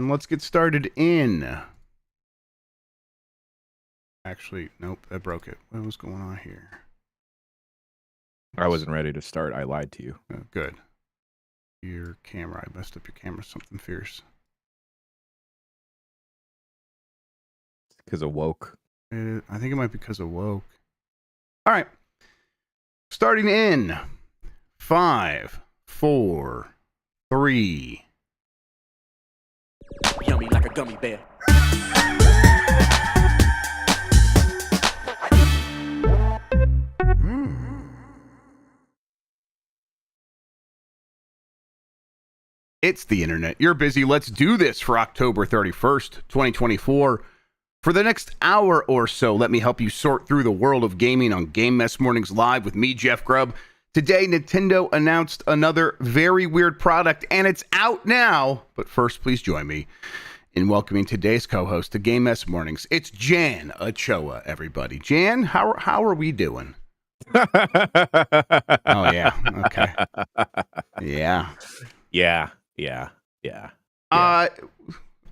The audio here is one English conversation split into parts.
and let's get started in. Actually, nope, that broke it. What was going on here? I wasn't ready to start. I lied to you. Oh, good. Your camera. I messed up your camera. Something fierce. Because of woke. I think it might be because of woke. All right. Starting in 5, 4, 3. Yummy like a gummy bear. It's the internet. You're busy. Let's do this for October 31st, 2024. For the next hour or so, let me help you sort through the world of gaming on Game Mess Mornings Live with me, Jeff Grubb. Today, Nintendo announced another very weird product, and it's out now. But first, please join me in welcoming today's co-host to Game Mess Mornings. It's Jan Ochoa, everybody. Jan, how are we doing? Oh, yeah. Okay. Yeah. Yeah.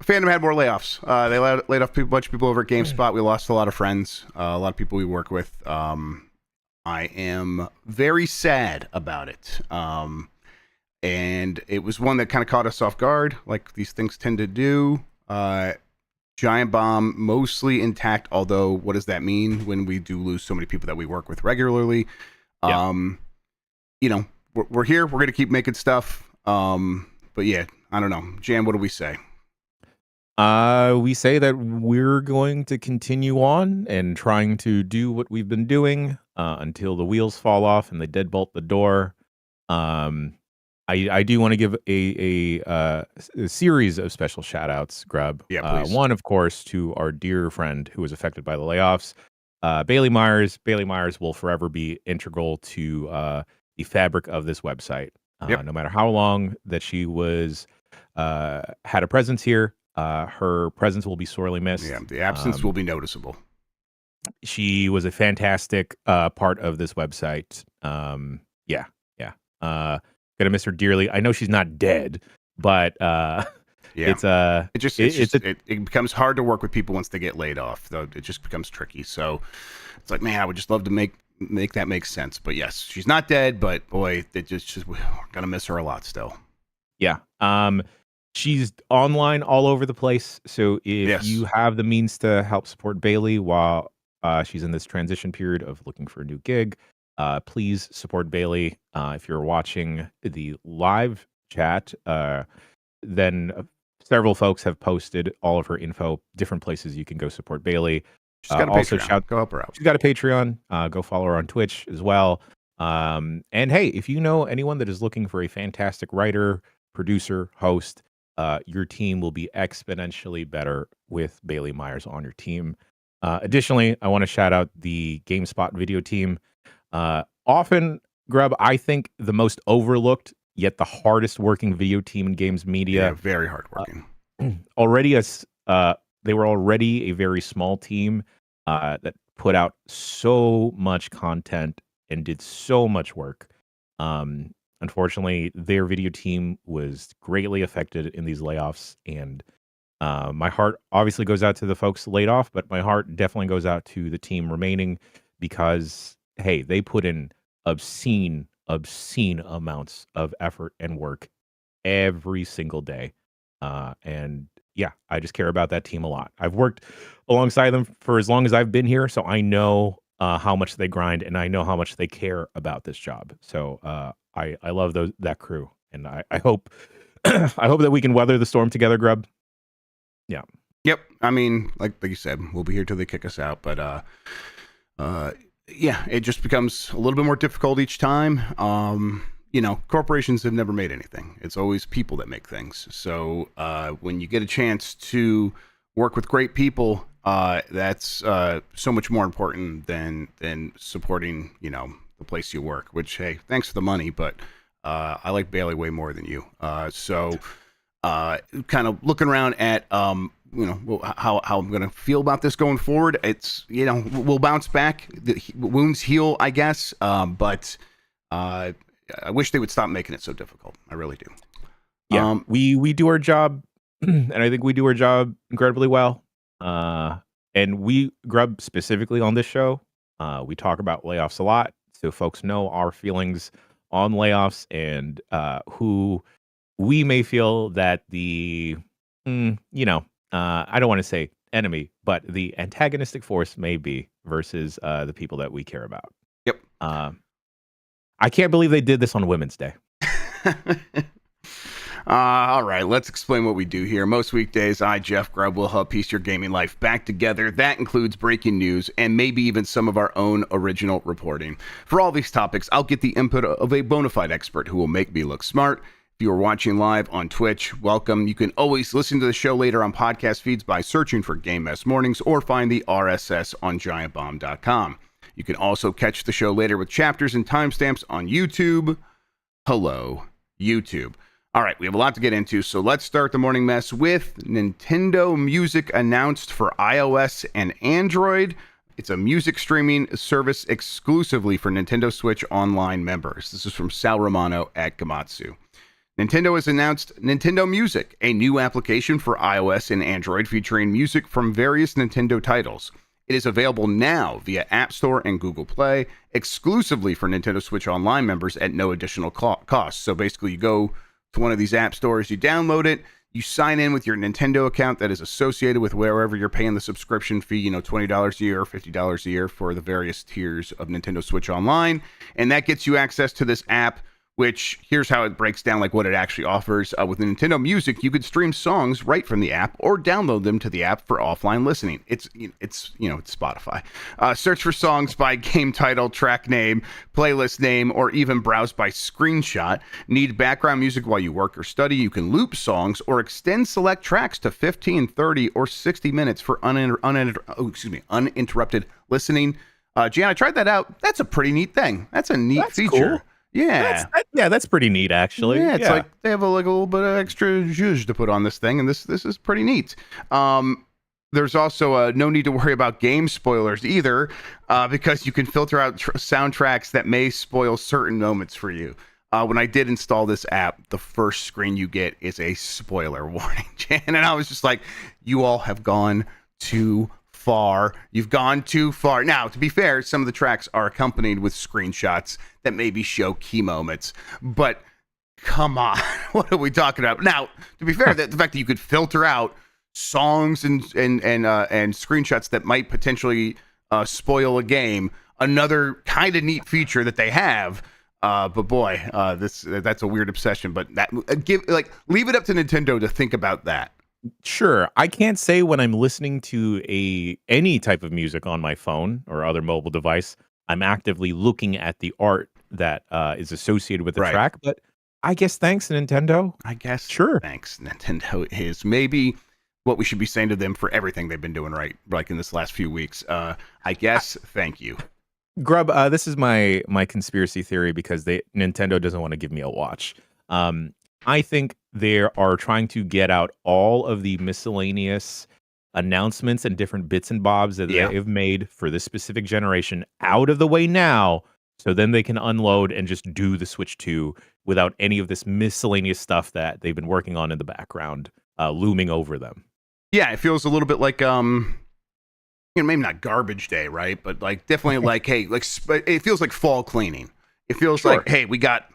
Fandom had more layoffs. They laid off a bunch of people over at GameSpot. We lost a lot of friends, a lot of people we work with. I am very sad about it. And it was one that kind of caught us off guard, like these things tend to do. Giant bomb, mostly intact, although what does that mean when we do lose so many people that we work with regularly? Yeah. You know, we're here. We're going to keep making stuff. But yeah, I don't know. Jan, what do we say? We say that we're going to continue on and trying to do what we've been doing until the wheels fall off and they deadbolt the door. I do want to give a series of special shout outs, Grubb. Yeah, please. One, of course, to our dear friend who was affected by the layoffs, Bailey Myers. Bailey Myers will forever be integral to the fabric of this website. No matter how long that she was had a presence here, her presence will be sorely missed. Yeah, the absence will be noticeable. She was a fantastic part of this website. Gonna miss her dearly. I know she's not dead, but it becomes hard to work with people once they get laid off. Though it just becomes tricky. So it's like, man, I would just love to make that make sense. But yes, she's not dead, but boy, we're gonna miss her a lot still. Yeah. She's online all over the place. So if you have the means to help support Bailey while she's in this transition period of looking for a new gig, please support Bailey. If you're watching the live chat, then several folks have posted all of her info, different places you can go support Bailey. She's got a Patreon. Go help her out. She's got a Patreon. Go follow her on Twitch as well. And hey, if you know anyone that is looking for a fantastic writer, producer, host, your team will be exponentially better with Bailey Myers on your team. Additionally, I want to shout out the GameSpot video team. Often, Grubb, I think the most overlooked yet the hardest working video team in games media. Yeah, very hard working. They were already a very small team that put out so much content and did so much work. Unfortunately, their video team was greatly affected in these layoffs, and my heart obviously goes out to the folks laid off, but my heart definitely goes out to the team remaining because, hey, they put in obscene amounts of effort and work every single day. And yeah, I just care about that team a lot. I've worked alongside them for as long as I've been here, so I know how much they grind and I know how much they care about this job. So I love that crew, and I hope I hope that we can weather the storm together, Grubb. Yeah. Yep. I mean, like you said, we'll be here till they kick us out, but yeah, it just becomes a little bit more difficult each time. Corporations have never made anything. It's always people that make things. So when you get a chance to work with great people, that's so much more important than supporting, the place you work, which, hey, thanks for the money, but I like Bailey way more than you. So kind of looking around at, how I'm going to feel about this going forward. It's, we'll bounce back. The wounds heal, I guess. But I wish they would stop making it so difficult. I really do. Yeah, we do our job and I think we do our job incredibly well. And we Grub specifically on this show, we talk about layoffs a lot, so folks know our feelings on layoffs and who we may feel that I don't want to say enemy, but the antagonistic force may be versus the people that we care about. Yep. I can't believe they did this on Women's Day. All right, let's explain what we do here. Most weekdays, I, Jeff Grubb, will help piece your gaming life back together. That includes breaking news and maybe even some of our own original reporting. For all these topics, I'll get the input of a bona fide expert who will make me look smart. If you are watching live on Twitch, welcome. You can always listen to the show later on podcast feeds by searching for Game Mess Mornings or find the RSS on giantbomb.com. You can also catch the show later with chapters and timestamps on YouTube. Hello, YouTube. All right, we have a lot to get into, so let's start the morning mess with Nintendo Music announced for iOS and Android. It's a music streaming service exclusively for Nintendo Switch Online members. This is from Sal Romano at Gamatsu. Nintendo has announced Nintendo Music, a new application for iOS and Android featuring music from various Nintendo titles. It is available now via App Store and Google Play, exclusively for Nintendo Switch Online members at no additional cost. So basically, you go to one of these app stores, you download it, you sign in with your Nintendo account that is associated with wherever you're paying the subscription fee, $20 a year or $50 a year for the various tiers of Nintendo Switch Online, and that gets you access to this app, which here's how it breaks down, like what it actually offers. With Nintendo Music, you could stream songs right from the app or download them to the app for offline listening. It's Spotify. Search for songs by game title, track name, playlist name, or even browse by screenshot. Need background music while you work or study? You can loop songs or extend select tracks to 15, 30, or 60 minutes for uninterrupted listening. Jan, I tried that out. That's a pretty neat thing. That's a neat feature. Cool. Yeah. That's pretty neat, actually. Yeah, it's like they have a little bit of extra zhuzh to put on this thing, and this is pretty neat. There's also no need to worry about game spoilers either, because you can filter out soundtracks that may spoil certain moments for you. When I did install this app, the first screen you get is a spoiler warning, Jan, and I was just like, you all have gone too far. You've gone too far. Now, to be fair, some of the tracks are accompanied with screenshots that maybe show key moments, but come on, what are we talking about? Now, to be fair, the fact that you could filter out songs and screenshots that might potentially spoil a game, another kind of neat feature that they have. But boy, that's a weird obsession. But leave it up to Nintendo to think about that. Sure. I can't say when I'm listening to any type of music on my phone or other mobile device, I'm actively looking at the art that is associated with the track. But I guess thanks, Nintendo. I guess sure. Thanks, Nintendo is maybe what we should be saying to them for everything they've been doing right, like in this last few weeks. I guess thank you. Grub, this is my conspiracy theory because Nintendo doesn't want to give me a watch. I think they are trying to get out all of the miscellaneous announcements and different bits and bobs that they have made for this specific generation out of the way now, so then they can unload and just do the Switch 2 without any of this miscellaneous stuff that they've been working on in the background looming over them. Yeah, it feels a little bit like maybe not garbage day, right? But like definitely like, hey, like it feels like fall cleaning. It feels like, hey, we got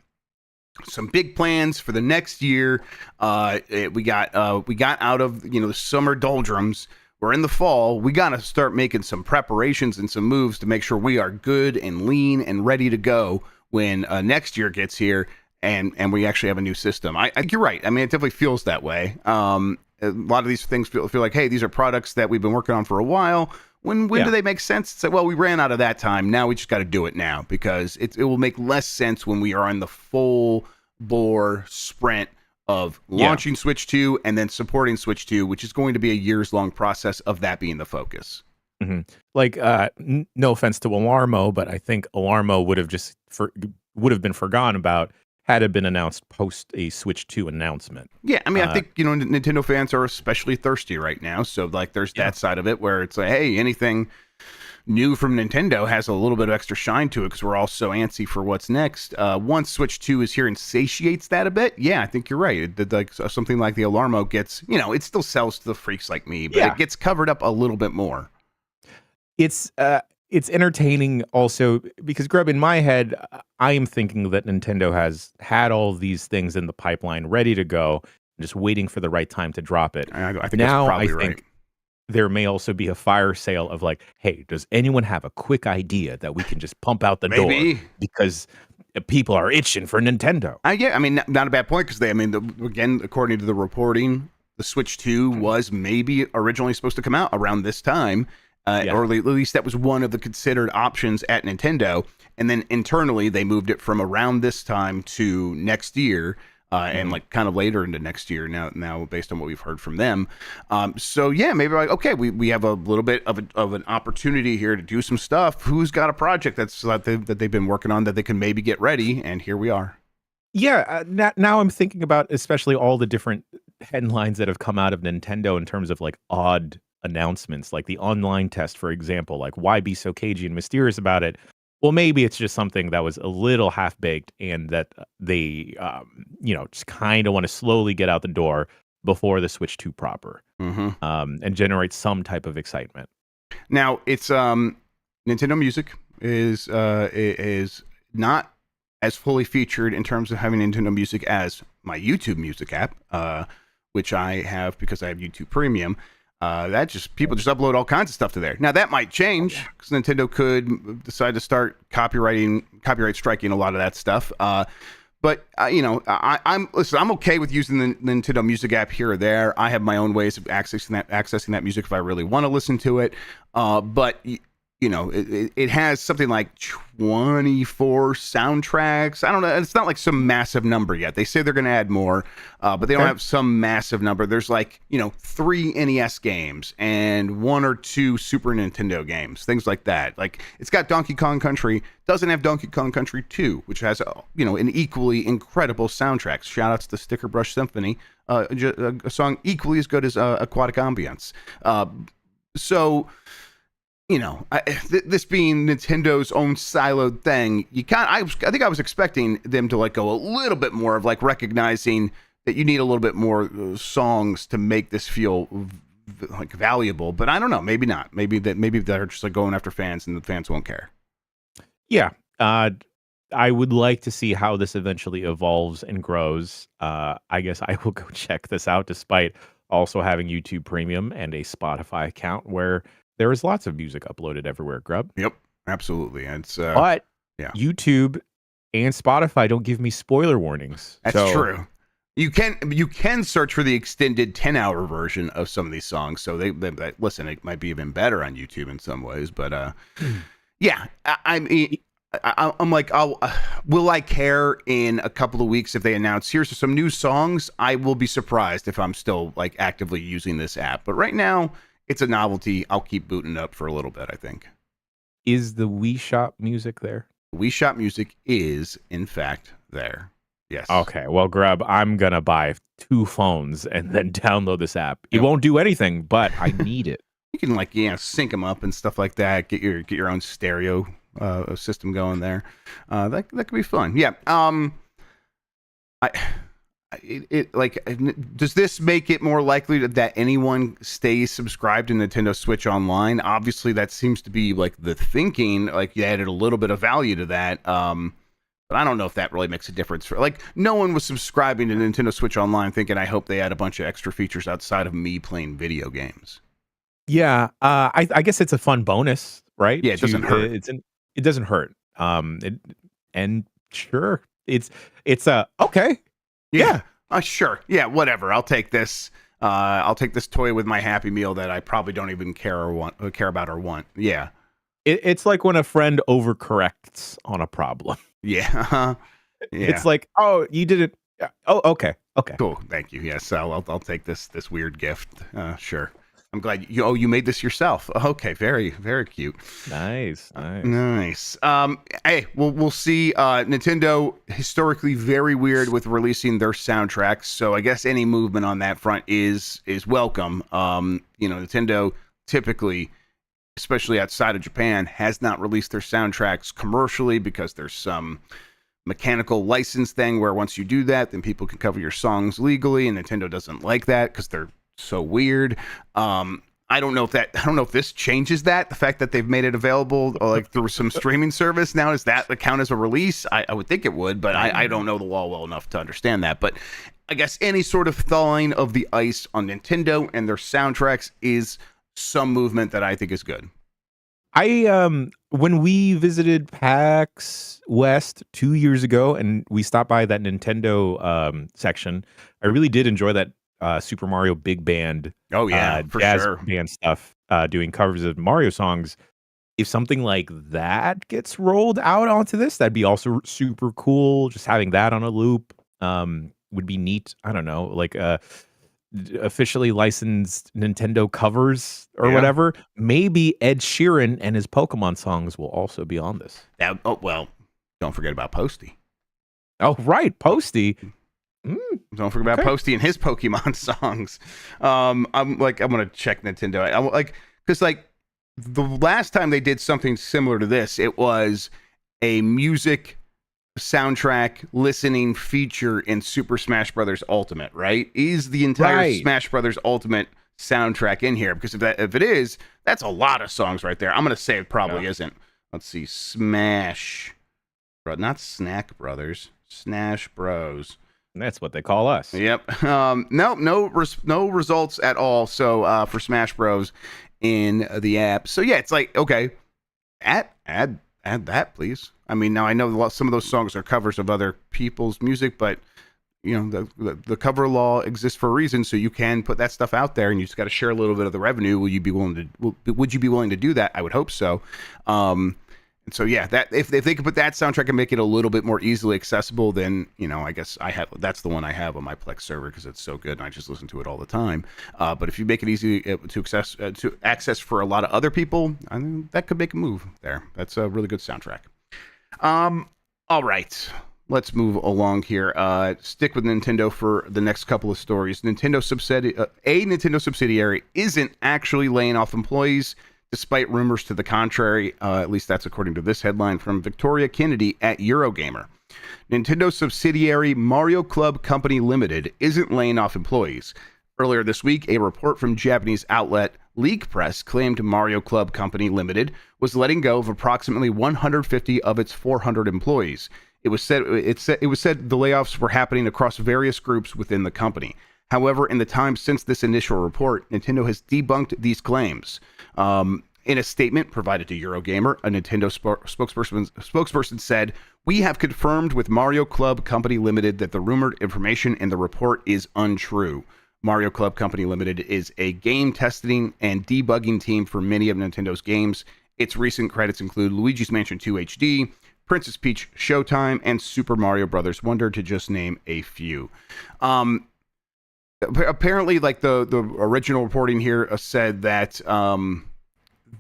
some big plans for the next year. We got out of the summer doldrums. We're in the fall. We got to start making some preparations and some moves to make sure we are good and lean and ready to go when next year gets here and we actually have a new system. I think you're right. I mean, it definitely feels that way. A lot of these things feel like, hey, these are products that we've been working on for a while. When do they make sense? It's like, well, we ran out of that time. Now we just got to do it now because it will make less sense when we are on the full bore sprint of launching Switch 2 and then supporting Switch 2, which is going to be a years-long process of that being the focus. Mm-hmm. Like, no offense to Alarmo, but I think Alarmo would have been forgotten about had it been announced post a Switch 2 announcement. Yeah, I mean, I think, Nintendo fans are especially thirsty right now. So, like, there's that side of it where it's like, hey, anything new from Nintendo has a little bit of extra shine to it because we're all so antsy for what's next. Once Switch 2 is here and satiates that a bit, yeah, I think you're right. Like something like the Alarmo gets, it still sells to the freaks like me, but it gets covered up a little bit more. It's entertaining also because, Grubb, in my head, I am thinking that Nintendo has had all these things in the pipeline ready to go, just waiting for the right time to drop it. I think now, that's probably I think there may also be a fire sale of like, hey, does anyone have a quick idea that we can just pump out the door? Because people are itching for Nintendo. Yeah, I mean, not a bad point because again, according to the reporting, the Switch 2 was maybe originally supposed to come out around this time. Or at least that was one of the considered options at Nintendo. And then internally, they moved it from around this time to next year, and like kind of later into next year now based on what we've heard from them. So yeah, maybe like, okay, we have a little bit of an opportunity here to do some stuff. Who's got a project that they've been working on that they can maybe get ready? And here we are. Yeah, now I'm thinking about especially all the different headlines that have come out of Nintendo in terms of like odd announcements, like the online test, for example. Like, why be so cagey and mysterious about it? Well, maybe it's just something that was a little half-baked and that they just kind of want to slowly get out the door before the Switch 2 proper, and generate some type of excitement. Now, it's Nintendo Music is not as fully featured in terms of having Nintendo Music as my YouTube Music app, which I have because I have YouTube Premium. People just upload all kinds of stuff to there. Now that might change because Nintendo could decide to start copyright striking a lot of that stuff. But I'm okay with using the Nintendo Music app here or there. I have my own ways of accessing that music if I really want to listen to it. But it has something like 24 soundtracks. I don't know. It's not like some massive number yet. They say they're going to add more, but they don't have some massive number. There's 3 NES games and 1 or 2 Super Nintendo games, things like that. Like, it's got Donkey Kong Country, doesn't have Donkey Kong Country 2, which has, an equally incredible soundtrack. Shout outs to Sticker Brush Symphony, a song equally as good as Aquatic Ambience. This being Nintendo's own siloed thing, I think I was expecting them to go a little bit more of recognizing that you need a little bit more songs to make this feel valuable. But I don't know, maybe not. Maybe they're just going after fans and the fans won't care. Yeah, I would like to see how this eventually evolves and grows. I guess I will go check this out, despite also having YouTube Premium and a Spotify account where there is lots of music uploaded everywhere, Grubb. Yep, absolutely. It's but YouTube and Spotify don't give me spoiler warnings. That's true. You can search for the extended 10-hour version of some of these songs. So they listen. It might be even better on YouTube in some ways. But yeah, I mean, I'm like, will I care in a couple of weeks if they announce here's some new songs? I will be surprised if I'm still actively using this app. But right now, it's a novelty. I'll keep booting it up for a little bit, I think. Is the Wii Shop music there? Wii Shop music is, in fact, there. Yes. Okay. Well, Grubb, I'm going to buy 2 phones and then download this app. It won't do anything, but I need it. You can sync them up and stuff like that. Get your own stereo system going there. That could be fun. Yeah. Does this make it more likely that anyone stays subscribed to Nintendo Switch Online? Obviously, that seems to be the thinking. You added a little bit of value to that, but I don't know if that really makes a difference. No one was subscribing to Nintendo Switch Online thinking, I hope they add a bunch of extra features outside of me playing video games. Yeah, I guess it's a fun bonus, right? Yeah, it doesn't hurt. It doesn't hurt. And sure, it's okay. Yeah. Sure. Yeah, whatever. I'll take this. I'll take this toy with my Happy Meal that I probably don't even care about or want. Yeah. It's like when a friend overcorrects on a problem. Yeah. It's like, oh, you did it. Oh, okay. Okay. Cool. Thank you. Yes. I'll take this weird gift. Sure. I'm glad you made this yourself. Okay, very, very cute. Nice. Hey, we'll see. Nintendo historically very weird with releasing their soundtracks, so I guess any movement on that front is welcome. Nintendo typically especially outside of Japan, has not released their soundtracks commercially because there's some mechanical license thing where once you do that, then people can cover your songs legally, and Nintendo doesn't like that because they're so weird. I don't know if this changes that. The fact that they've made it available like through some streaming service now, does that count as a release? I would think it would, but I don't know the law well enough to understand that. But I guess any sort of thawing of the ice on Nintendo and their soundtracks is some movement that I think is good. When we visited PAX West 2 years ago and we stopped by that Nintendo section, I really did enjoy that Super Mario Big Band. Oh yeah, for jazz sure. band stuff, doing covers of Mario songs. If something like that gets rolled out onto this, that'd be also super cool. Just having that on a loop would be neat. I don't know, like officially licensed Nintendo covers or whatever. Maybe Ed Sheeran and his Pokemon songs will also be on this. Well, don't forget about Posty. Oh, right, Posty. Don't forget about Posty and his Pokemon songs. I'm gonna check Nintendo. I'm like, because like the last time they did something similar to this, it was a music soundtrack listening feature in Super Smash Brothers Ultimate. Right? Is the entire Smash Brothers Ultimate soundtrack in here? Because if it is, that's a lot of songs right there. I'm gonna say it probably isn't. Let's see, Smash, not Snack Brothers, Smash Bros. That's what they call us. Yep. No results at all. So for Smash Bros. In the app. So yeah, it's like, okay, add that, please. I mean, now I know some of those songs are covers of other people's music, but you know the cover law exists for a reason. So you can put that stuff out there, and you just got to share a little bit of the revenue. Would you be willing to do that? I would hope so. And so yeah, that if they could put that soundtrack and make it a little bit more easily accessible, then I guess that's the one I have on my Plex server because it's so good and I just listen to it all the time. But if you make it easy to access for a lot of other people, I mean, that could make a move there. That's a really good soundtrack. All right, let's move along here. Stick with Nintendo for the next couple of stories. A Nintendo subsidiary isn't actually laying off employees, despite rumors to the contrary. At least that's according to this headline from Victoria Kennedy at Eurogamer. Nintendo subsidiary Mario Club Company Limited isn't laying off employees. Earlier this week, a report from Japanese outlet League Press claimed Mario Club Company Limited was letting go of approximately 150 of its 400 employees. It was said the layoffs were happening across various groups within the company. However, in the time since this initial report, Nintendo has debunked these claims. In a statement provided to Eurogamer, a Nintendo spokesperson said, "We have confirmed with Mario Club Company Limited that the rumored information in the report is untrue. Mario Club Company Limited is a game testing and debugging team for many of Nintendo's games. Its recent credits include Luigi's Mansion 2 HD, Princess Peach Showtime, and Super Mario Bros. Wonder, to just name a few." Apparently, like the original reporting here said that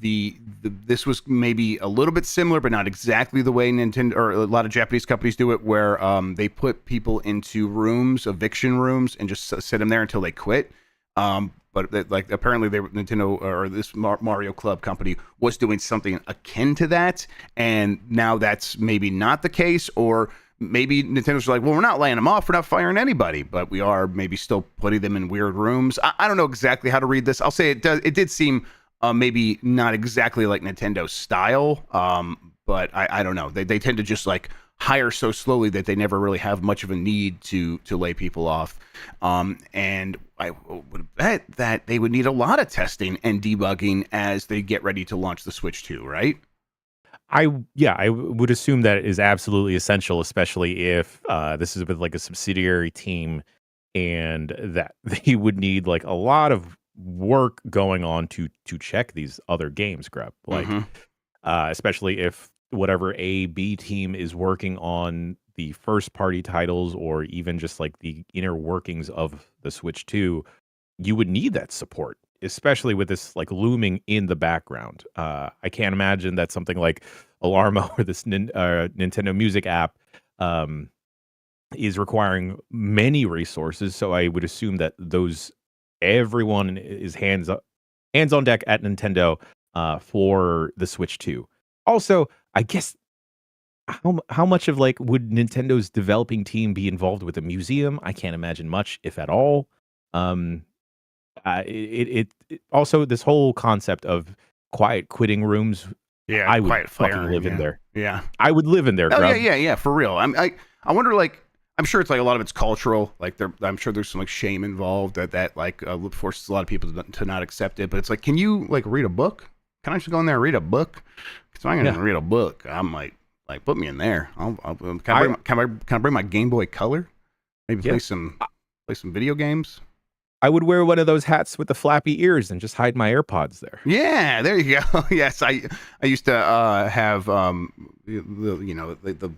this was maybe a little bit similar, but not exactly the way Nintendo or a lot of Japanese companies do it, where they put people into rooms, eviction rooms, and just sit them there until they quit. But apparently, Nintendo or this Mario Club company was doing something akin to that, and now that's maybe not the case, or maybe Nintendo's like, well, we're not laying them off, we're not firing anybody, but we are maybe still putting them in weird rooms. I don't know exactly how to read this. I'll say it did seem maybe not exactly like Nintendo's style, but I don't know. They tend to just like hire so slowly that they never really have much of a need to lay people off. And I would bet that they would need a lot of testing and debugging as they get ready to launch the Switch 2, right? I would assume that is absolutely essential, especially if this is with like a subsidiary team, and that they would need like a lot of work going on to check these other games, Grubb. Like, especially if whatever A/B team is working on the first party titles, or even just like the inner workings of the Switch 2, you would need that support, especially with this like looming in the background. I can't imagine that something like Alarmo or this Nintendo Music app is requiring many resources. So I would assume that everyone is hands on deck at Nintendo for the Switch 2. Also, I guess how much of like would Nintendo's developing team be involved with a museum? I can't imagine much, if at all. Um, also this whole concept of quiet quitting rooms. Yeah, I would quiet fucking firing. live in there. Yeah. I would live in there, Oh Grubb. yeah, for real. I wonder, like, I'm sure it's like a lot of it's cultural. Like, I'm sure there's some like shame involved that like forces a lot of people to not accept it. But it's like, can you like read a book? Can I just go in there and read a book? Because I'm gonna read a book. I'm like put me in there. Can I bring my Game Boy Color? Maybe play some video games. I would wear one of those hats with the flappy ears and just hide my AirPods there. Yeah, there you go. Yes, I used to have the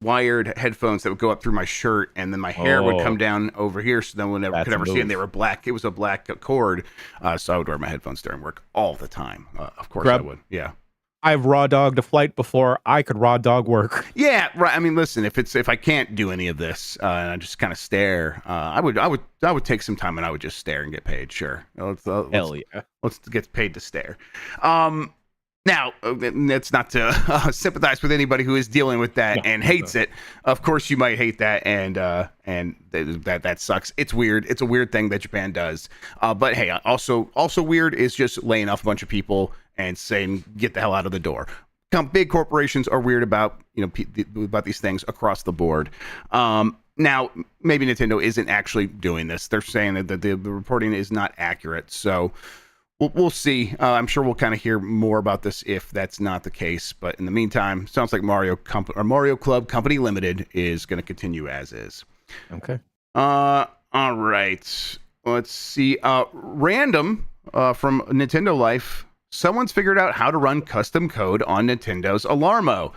wired headphones that would go up through my shirt, and then my hair would come down over here, so no one could ever see it. And they were black. It was a black cord, so I would wear my headphones during work all the time. Of course, I would. Yeah. I've raw dogged a flight before. I could raw dog work. Yeah, right. I mean, listen, if I can't do any of this and I just kind of stare, I would take some time and I would just stare and get paid. Sure, Hell yeah. Let's get paid to stare. Now, that's not to sympathize with anybody who is dealing with that and hates it. Of course, you might hate that, and that sucks. It's weird. It's a weird thing that Japan does. But hey, also weird is just laying off a bunch of people and saying get the hell out of the door. Big corporations are weird about about these things across the board. Now, maybe Nintendo isn't actually doing this. They're saying that the reporting is not accurate. So we'll see. I'm sure we'll kind of hear more about this if that's not the case. But in the meantime, sounds like Mario Club Company Limited is going to continue as is. Okay. All right. Let's see. Random from Nintendo Life. Someone's figured out how to run custom code on Nintendo's Alarmo.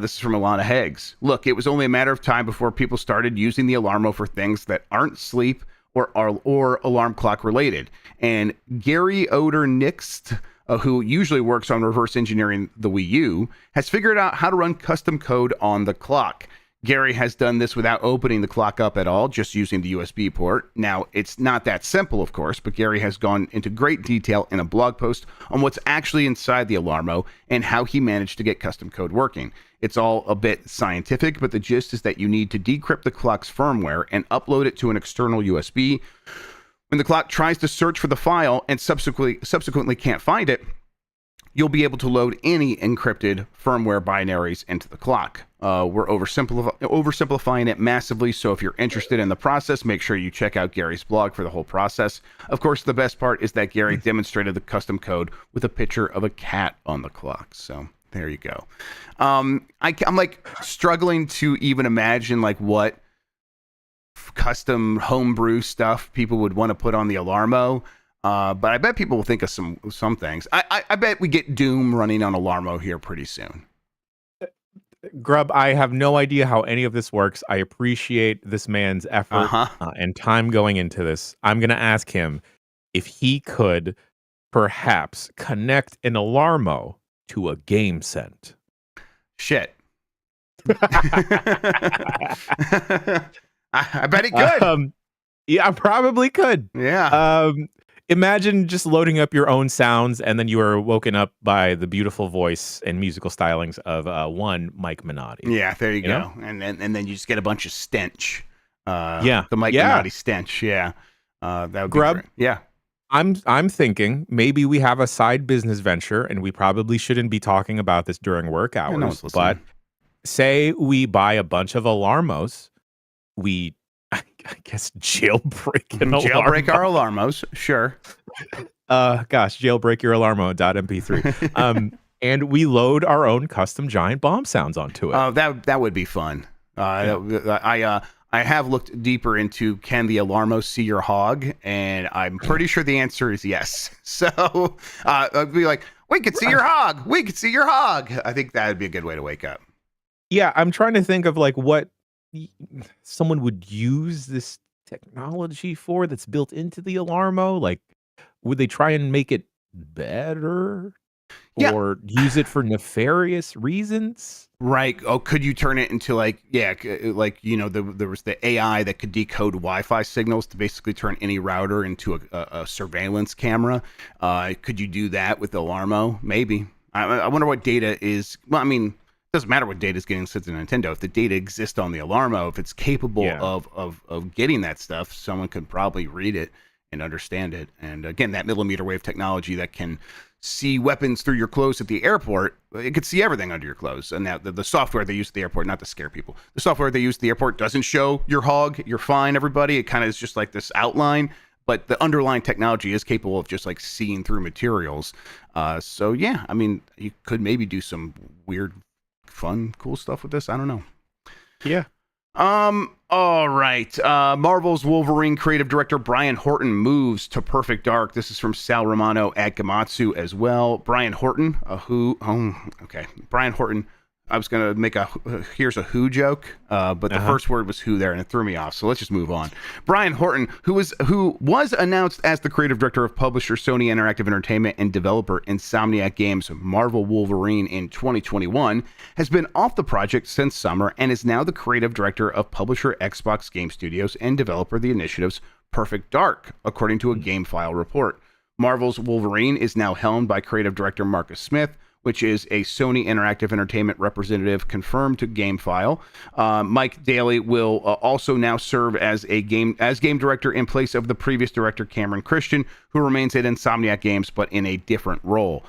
This is from Alana Heggs. Look, it was only a matter of time before people started using the Alarmo for things that aren't sleep or alarm clock related. And Gary Oder Nixt, who usually works on reverse engineering the Wii U, has figured out how to run custom code on the clock. Gary has done this without opening the clock up at all, just using the USB port. Now, it's not that simple, of course, but Gary has gone into great detail in a blog post on what's actually inside the Alarmo and how he managed to get custom code working. It's all a bit scientific, but the gist is that you need to decrypt the clock's firmware and upload it to an external USB. When the clock tries to search for the file and subsequently can't find it, you'll be able to load any encrypted firmware binaries into the clock. We're oversimplifying it massively, so if you're interested in the process, make sure you check out Gary's blog for the whole process. Of course, the best part is that Gary demonstrated the custom code with a picture of a cat on the clock. So there you go. I'm like struggling to even imagine like what custom homebrew stuff people would want to put on the Alarmo. But I bet people will think of some things. I bet we get Doom running on Alarmo here pretty soon. Grubb, I have no idea how any of this works. I appreciate this man's effort and time going into this. I'm going to ask him if he could perhaps connect an Alarmo to a game scent. Shit. I bet he could. Yeah, I probably could. Yeah. Imagine just loading up your own sounds, and then you are woken up by the beautiful voice and musical stylings of one Mike Minotti. Yeah, there you go. And then you just get a bunch of stench. The Mike Minotti stench. Yeah, that would Grubb, be great. Yeah, I'm thinking maybe we have a side business venture, and we probably shouldn't be talking about this during work hours. But say we buy a bunch of Alarmos, we I guess jailbreak our Alarmos, sure. Jailbreak your Alarmo.mp3. And we load our own custom giant bomb sounds onto it. Oh, that would be fun. I have looked deeper into can the Alarmo see your hog, and I'm pretty sure the answer is yes. So I'd be like, we could see your hog. We could see your hog. I think that would be a good way to wake up. Yeah, I'm trying to think of like what someone would use this technology for that's built into the Alarmo. Like, would they try and make it better? Yeah. or use it for nefarious reasons. Right. Oh, could you turn it into like, yeah, like, there was the AI that could decode Wi-Fi signals to basically turn any router into a surveillance camera. Could you do that with Alarmo? Maybe. I wonder what data is. Well, I mean, it doesn't matter what data is getting sent to Nintendo. If the data exists on the Alarmo, if it's capable of getting that stuff, someone could probably read it and understand it. And again, that millimeter wave technology that can see weapons through your clothes at the airport, it could see everything under your clothes. And now the software they use at the airport, not to scare people, the software they use at the airport doesn't show your hog. You're fine, everybody. It kind of is just like this outline, but the underlying technology is capable of just like seeing through materials. So yeah, I mean, you could maybe do some weird, fun, cool stuff with this. I don't know. Yeah. All right. Marvel's Wolverine creative director Brian Horton moves to Perfect Dark. This is from Sal Romano at Gamatsu as well. Brian Horton, Brian Horton. I was going to make here's a who joke, but the first word was who there, and it threw me off. So let's just move on. Brian Horton, who was announced as the creative director of publisher Sony Interactive Entertainment and developer Insomniac Games' Marvel Wolverine in 2021, has been off the project since summer and is now the creative director of publisher Xbox Game Studios and developer the initiative's Perfect Dark, according to a GameFile report. Marvel's Wolverine is now helmed by creative director Marcus Smith, which is a Sony Interactive Entertainment representative confirmed to GameFile. Mike Daly will also now serve as game director in place of the previous director Cameron Christian, who remains at Insomniac Games but in a different role.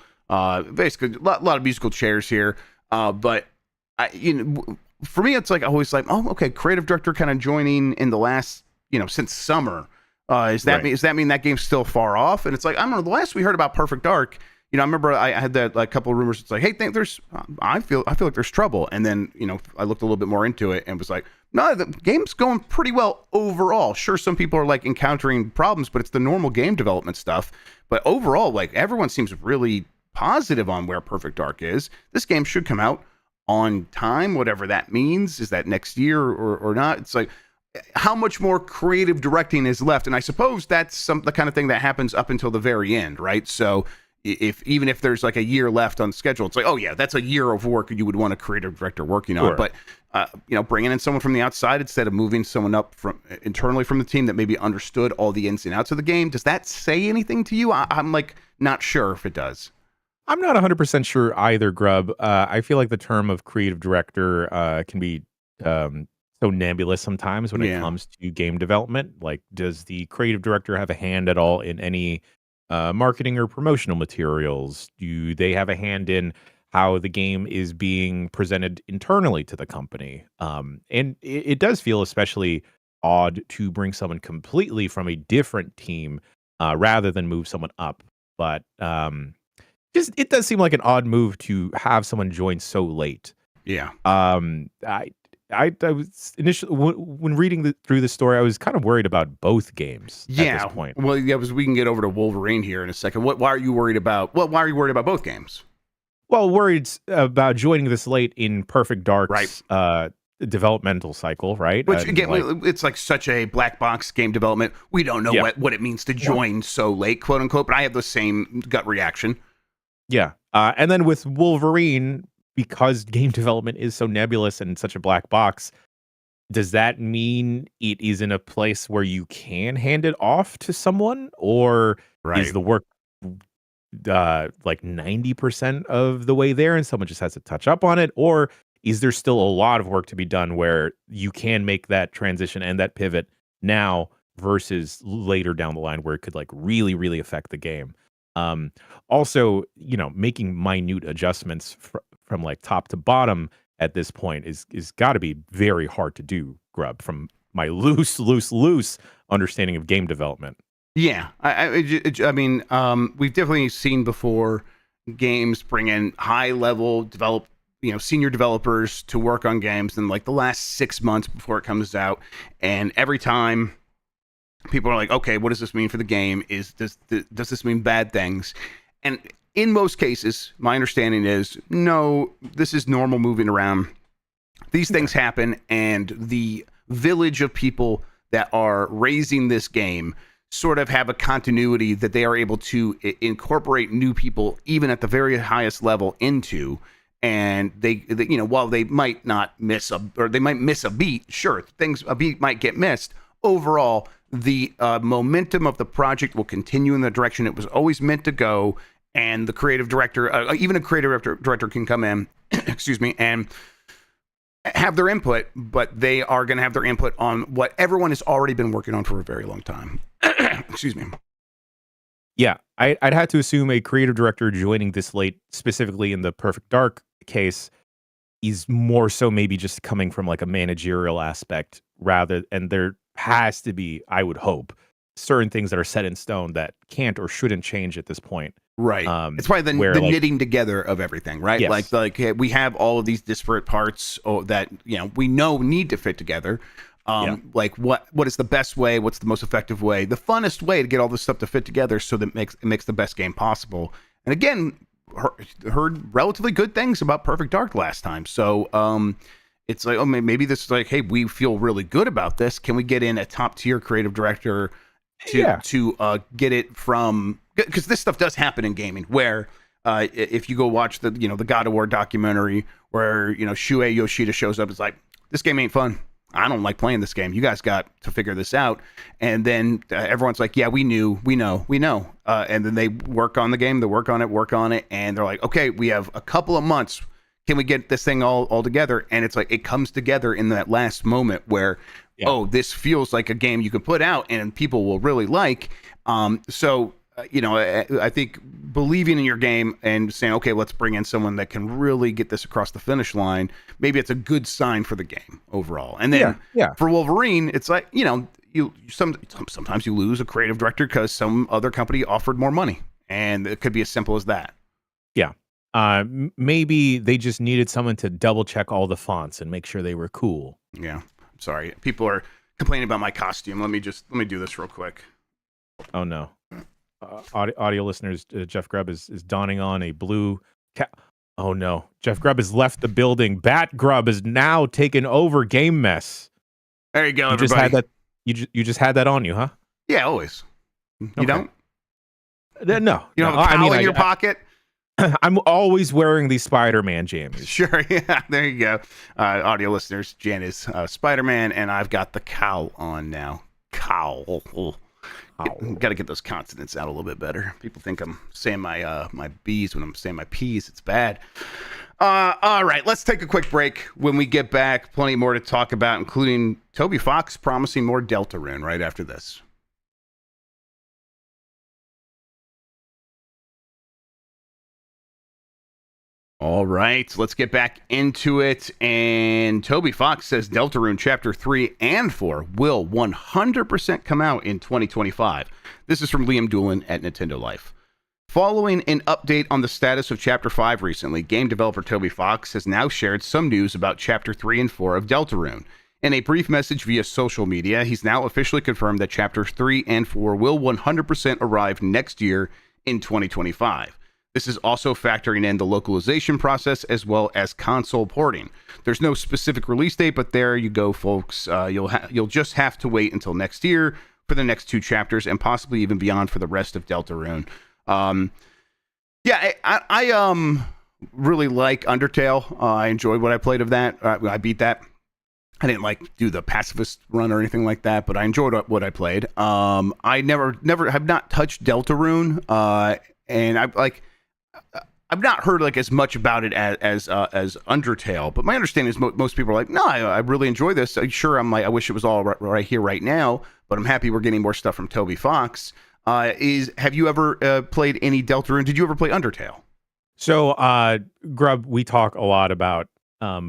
Basically, a lot of musical chairs here, but for me, it's like always like, oh, okay, creative director kind of joining in the last, since summer. Does that mean that game's still far off? And it's like, I don't know. The last we heard about Perfect Dark, I remember I had that like couple of rumors. It's like, hey, I feel like there's trouble. And then, I looked a little bit more into it and was like, no, the game's going pretty well overall. Sure, some people are like encountering problems, but it's the normal game development stuff. But overall, like everyone seems really positive on where Perfect Dark is. This game should come out on time, whatever that means. Is that next year or not? It's like, how much more creative directing is left? And I suppose that's the kind of thing that happens up until the very end, right? So even if there's like a year left on the schedule, it's like, oh yeah, that's a year of work you would want a creative director working on. But bringing in someone from the outside instead of moving someone up from internally from the team that maybe understood all the ins and outs of the game, does that say anything to you? I'm like not sure if it does. I'm not 100% sure either, Grubb. I feel like the term of creative director can be so nebulous sometimes when it comes to game development. Like, does the creative director have a hand at all in any marketing or promotional materials? Do they have a hand in how the game is being presented internally to the company? And it does feel especially odd to bring someone completely from a different team rather than move someone up. But it does seem like an odd move to have someone join so late. Yeah. I was initially when reading through the story, I was kind of worried about both games at this point. Well, yeah, we can get over to Wolverine here in a second. Why are you worried about? Well, why are you worried about both games? Well, worried about joining this late in Perfect Dark's developmental cycle, right? Which again, it's like such a black box game development. We don't know what it means to join so late, quote unquote. But I have the same gut reaction. Yeah, and then with Wolverine, because game development is so nebulous and such a black box, does that mean it is in a place where you can hand it off to someone, or is the work like 90% of the way there and someone just has to touch up on it? Or is there still a lot of work to be done where you can make that transition and that pivot now versus later down the line where it could like really, really affect the game? Also, making minute adjustments from like top to bottom at this point is got to be very hard to do, Grubb, from my loose understanding of game development. Yeah, I mean, we've definitely seen before games bring in high level senior developers to work on games in like the last 6 months before it comes out, and every time people are like, okay, what does this mean for the game? Does this mean bad things? And in most cases, my understanding is, no, this is normal moving around. These things happen, and the village of people that are raising this game sort of have a continuity that they are able to incorporate new people, even at the very highest level, into. And they while they might not miss they might miss a beat, sure, a beat might get missed. Overall, the momentum of the project will continue in the direction it was always meant to go. And the creative director, even a creative director can come in, excuse me, and have their input, but they are going to have their input on what everyone has already been working on for a very long time. Excuse me. Yeah, I'd have to assume a creative director joining this late, specifically in the Perfect Dark case, is more so maybe just coming from like a managerial aspect and there has to be, I would hope, certain things that are set in stone that can't or shouldn't change at this point. Right. It's probably the knitting together of everything, right? Yes. Like we have all of these disparate parts that we know need to fit together. Like what is the best way? What's the most effective way? The funnest way to get all this stuff to fit together so that it makes the best game possible. And again, heard relatively good things about Perfect Dark last time. So it's like, maybe this is like, hey, we feel really good about this. Can we get in a top tier creative director to get it from? Because this stuff does happen in gaming, where if you go watch the the God of War documentary, where Shuei Yoshida shows up, it's like, this game ain't fun. I don't like playing this game. You guys got to figure this out. And then everyone's like, yeah, we know. And then they work on the game, they work on it, and they're like, okay, we have a couple of months. Can we get this thing all together? And it's like, it comes together in that last moment where, this feels like a game you can put out and people will really like. I think believing in your game and saying, okay, let's bring in someone that can really get this across the finish line, maybe it's a good sign for the game overall. And then for Wolverine, it's like, sometimes you lose a creative director because some other company offered more money, and it could be as simple as that. Yeah. Maybe they just needed someone to double check all the fonts and make sure they were cool. Yeah. I'm sorry. People are complaining about my costume. Let me do this real quick. Oh no. Audio listeners, Jeff Grubb is donning on a blue cap. Oh no, Jeff Grubb has left the building. Bat Grubb is now taken over Game Mess. There you go, everybody. Just had that. You just had that on you, huh? Yeah, always. You don't? No. You don't have a towel in your pocket? I'm always wearing these Spider-Man jammies. Sure, yeah. There you go. Audio listeners, Jan is Spider-Man, and I've got the cowl on now. Cowl. Got to get those consonants out a little bit better. People think I'm saying my B's when I'm saying my P's. It's bad. All right, let's take a quick break. When we get back, plenty more to talk about, including Toby Fox promising more Deltarune right after this. All right, let's get back into it. And Toby Fox says Deltarune Chapter 3 and 4 will 100% come out in 2025. This is from Liam Doolin at Nintendo Life. Following an update on the status of Chapter 5 recently, game developer Toby Fox has now shared some news about Chapter 3 and 4 of Deltarune. In a brief message via social media, he's now officially confirmed that Chapters 3 and 4 will 100% arrive next year in 2025. This is also factoring in the localization process as well as console porting. There's no specific release date, but there you go, folks. You'll just have to wait until next year for the next two chapters and possibly even beyond for the rest of Deltarune. I really like Undertale. I enjoyed what I played of that. I beat that. I didn't do the pacifist run or anything like that, but I enjoyed what I played. I never have not touched Deltarune, and I've not heard as much about it as Undertale, but my understanding is most people are like, no, I really enjoy this. Sure, I wish it was all right here, right now, but I'm happy we're getting more stuff from Toby Fox. Have you ever played any Deltarune? Did you ever play Undertale? So, Grubb, we talk a lot about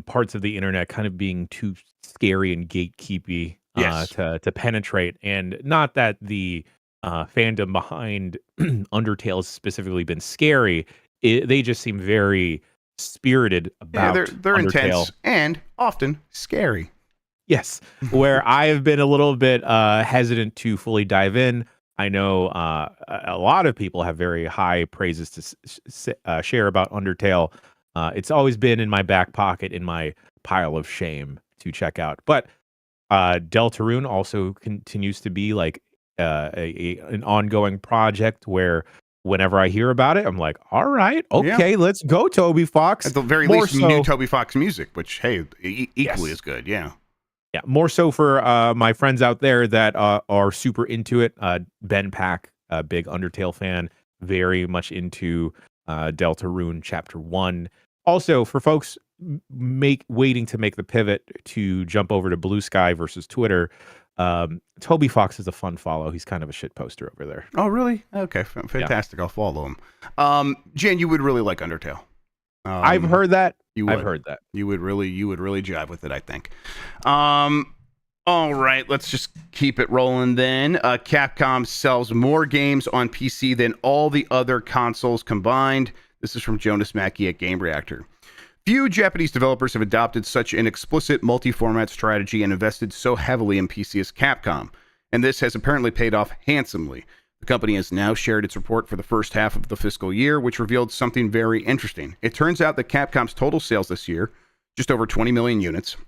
parts of the internet kind of being too scary and gatekeepy to penetrate, and not that the fandom behind Undertale has specifically been scary. They just seem very spirited about they're Undertale. Intense and often scary. Yes, where I have been a little bit hesitant to fully dive in. I know a lot of people have very high praises to share about Undertale. It's always been in my back pocket, in my pile of shame to check out. But Deltarune also continues to be an ongoing project where whenever I hear about it, I'm like, all right, okay, let's go, Toby Fox. At the very More least, so, new Toby Fox music, which, hey, equally Yes. as good. Yeah. Yeah, more so for my friends out there that are super into it. Ben Pack, a big Undertale fan, very much into Delta Rune Chapter 1. Also, for folks waiting to make the pivot to jump over to Blue Sky versus Twitter, Toby Fox is a fun follow. He's kind of a shit poster over there. Oh, really? Okay, fantastic. I'll follow him. Jan, you would really like Undertale. I've heard that. You would. I've heard that. You would really jive with it, I think. All right, let's just keep it rolling then. Capcom sells more games on PC than all the other consoles combined. This is from Jonas Mackey at Game Reactor. Few Japanese developers have adopted such an explicit multi-format strategy and invested so heavily in PC as Capcom, and this has apparently paid off handsomely. The company has now shared its report for the first half of the fiscal year, which revealed something very interesting. It turns out that Capcom's total sales this year, just over 20 million units,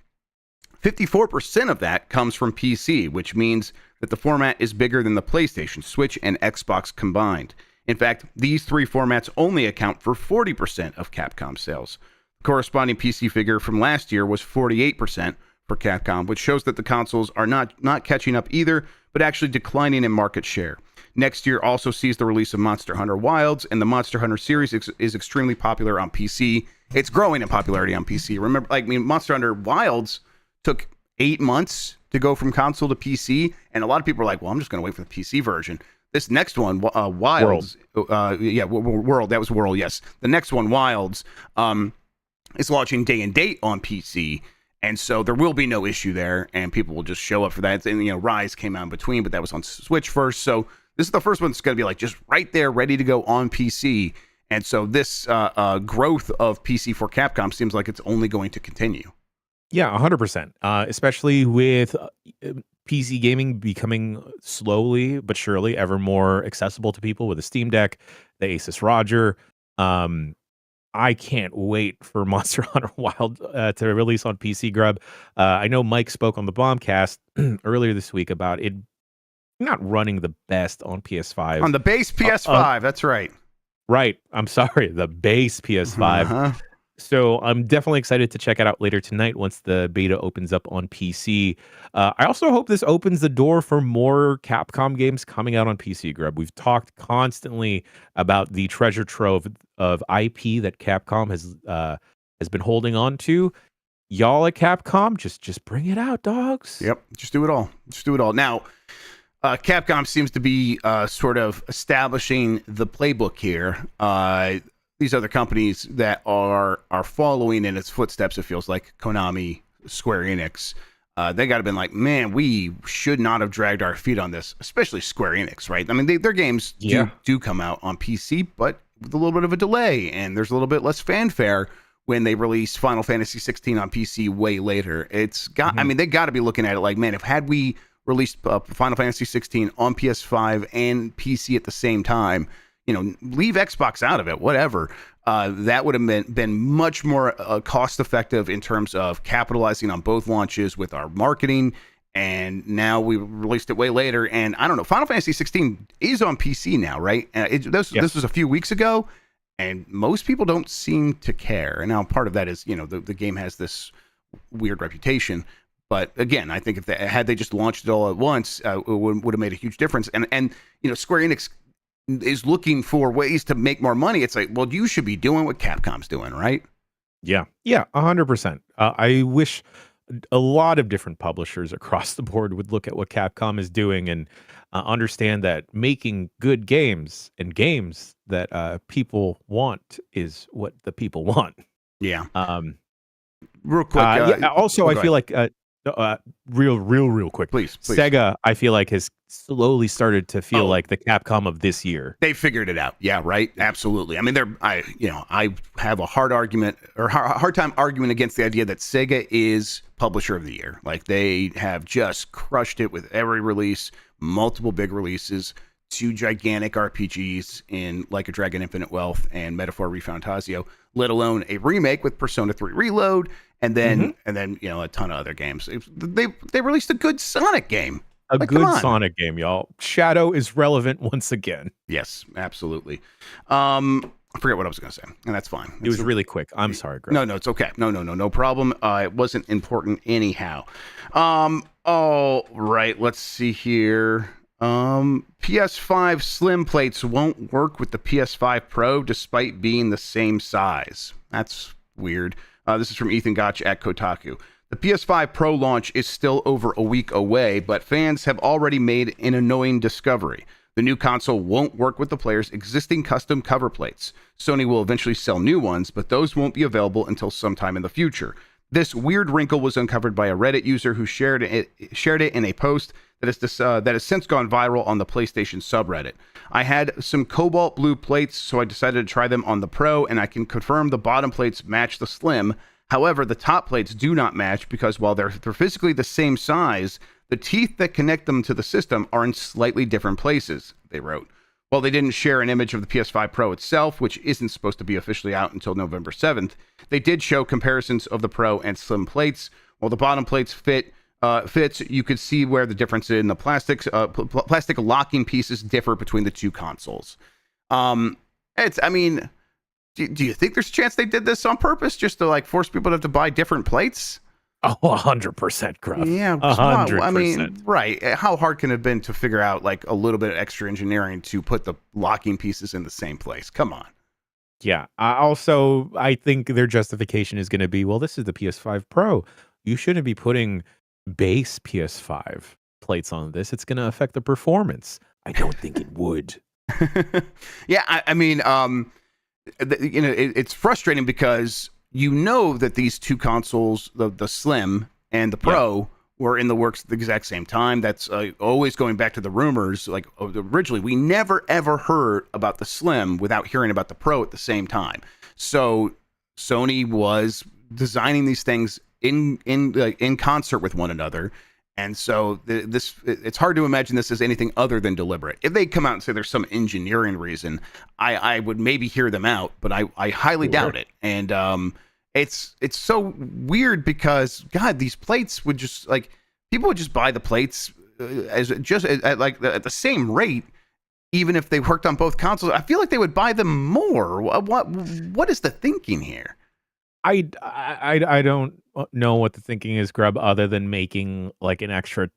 54% of that comes from PC, which means that the format is bigger than the PlayStation, Switch, and Xbox combined. In fact, these three formats only account for 40% of Capcom sales. The corresponding PC figure from last year was 48% for Capcom, which shows that the consoles are not catching up either, but actually declining in market share. Next year also sees the release of Monster Hunter Wilds, and the Monster Hunter series is extremely popular on PC. It's growing in popularity on PC. Remember, Monster Hunter Wilds took 8 months to go from console to PC, and a lot of people are like, well, I'm just going to wait for the PC version. This next one, Wilds, World, that was World, yes. The next one, Wilds, is launching day and date on PC, and so there will be no issue there, and people will just show up for that. And, Rise came out in between, but that was on Switch first, so this is the first one that's going to be just right there, ready to go on PC. And so this growth of PC for Capcom seems like it's only going to continue. Yeah, 100%. Especially with PC gaming becoming slowly but surely ever more accessible to people with the Steam Deck, the Asus Roger. I can't wait for Monster Hunter Wild to release on PC, Grubb. I know Mike spoke on the Bombcast earlier this week about it not running the best on PS5. On the base PS5, that's right. Right. I'm sorry, the base PS5. Uh-huh. So I'm definitely excited to check it out later tonight once the beta opens up on PC. I also hope this opens the door for more Capcom games coming out on PC, Grubb. We've talked constantly about the treasure trove of IP that Capcom has been holding on to. Y'all at Capcom, just bring it out, dogs. Yep, just do it all. Now, Capcom seems to be sort of establishing the playbook here. These other companies that are following in its footsteps, it feels like Konami, Square Enix, they got to been like, man, we should not have dragged our feet on this, especially Square Enix, right? I mean, their games do come out on PC, but with a little bit of a delay, and there's a little bit less fanfare when they release Final Fantasy 16 on PC way later. It's got, I mean, they got to be looking at it like, man, had we released Final Fantasy 16 on PS5 and PC at the same time, leave Xbox out of it, whatever. That would have been much more cost effective in terms of capitalizing on both launches with our marketing. And now we released it way later. And I don't know, Final Fantasy 16 is on PC now, right? This was a few weeks ago, and most people don't seem to care. And now part of that is, the game has this weird reputation. But again, I think had they just launched it all at once, it would have made a huge difference. And Square Enix is looking for ways to make more money. It's like, well, you should be doing what Capcom's doing, right? Yeah, 100%. I wish a lot of different publishers across the board would look at what Capcom is doing and understand that making good games and games that people want is what the people want. Yeah. Real quick. Also, I feel like real quick. Please. Sega, I feel like, has slowly started to feel like the Capcom of this year. They figured it out. Yeah, right. Absolutely. I mean, I have a hard time arguing against the idea that Sega is publisher of the year. Like, they have just crushed it with every release, multiple big releases, 2 gigantic RPGs in Like a Dragon Infinite Wealth and Metaphor ReFantazio, let alone a remake with Persona 3 Reload, and then a ton of other games. They released a good Sonic game. A Like, come good on. Sonic game, y'all. Shadow is relevant once again. Yes, absolutely. I forget what I was going to say, and that's fine. It was really quick. I'm sorry, Greg. No, it's okay. No problem. It wasn't important anyhow. All right, let's see here. PS5 Slim plates won't work with the PS5 Pro despite being the same size. That's weird. This is from Ethan Gotch at Kotaku. The PS5 Pro launch is still over a week away, but fans have already made an annoying discovery. The new console won't work with the player's existing custom cover plates. Sony will eventually sell new ones, but those won't be available until sometime in the future. This weird wrinkle was uncovered by a Reddit user who shared it in a post that has since gone viral on the PlayStation subreddit. I had some cobalt blue plates, so I decided to try them on the Pro, and I can confirm the bottom plates match the Slim. However, the top plates do not match because while they're physically the same size, the teeth that connect them to the system are in slightly different places, they wrote. While they didn't share an image of the PS5 Pro itself, which isn't supposed to be officially out until November 7th, they did show comparisons of the Pro and Slim plates. While the bottom plates fits, you could see where the difference in the plastic locking pieces differ between the two consoles. Do you think there's a chance they did this on purpose just to like force people to have to buy different plates? Oh, 100%, Gruff. Yeah, 100%. I mean, right. How hard can it have been to figure out like a little bit of extra engineering to put the locking pieces in the same place? Come on. Yeah. I think their justification is going to be, well, this is the PS5 Pro. You shouldn't be putting base PS5 plates on this. It's going to affect the performance. I don't think it would. Yeah, it's frustrating because you know that these two consoles, the Slim and the Pro, were in the works at the exact same time. That's always going back to the rumors. Like originally, we never ever heard about the Slim without hearing about the Pro at the same time. So Sony was designing these things in concert with one another. And so it's hard to imagine this as anything other than deliberate. If they come out and say there's some engineering reason, I would maybe hear them out, but I highly doubt it. And it's so weird because God, these plates would just like people would just buy the plates at the same rate, even if they worked on both consoles. I feel like they would buy them more. What is the thinking here? I don't know what the thinking is, Grubb, other than making like an extra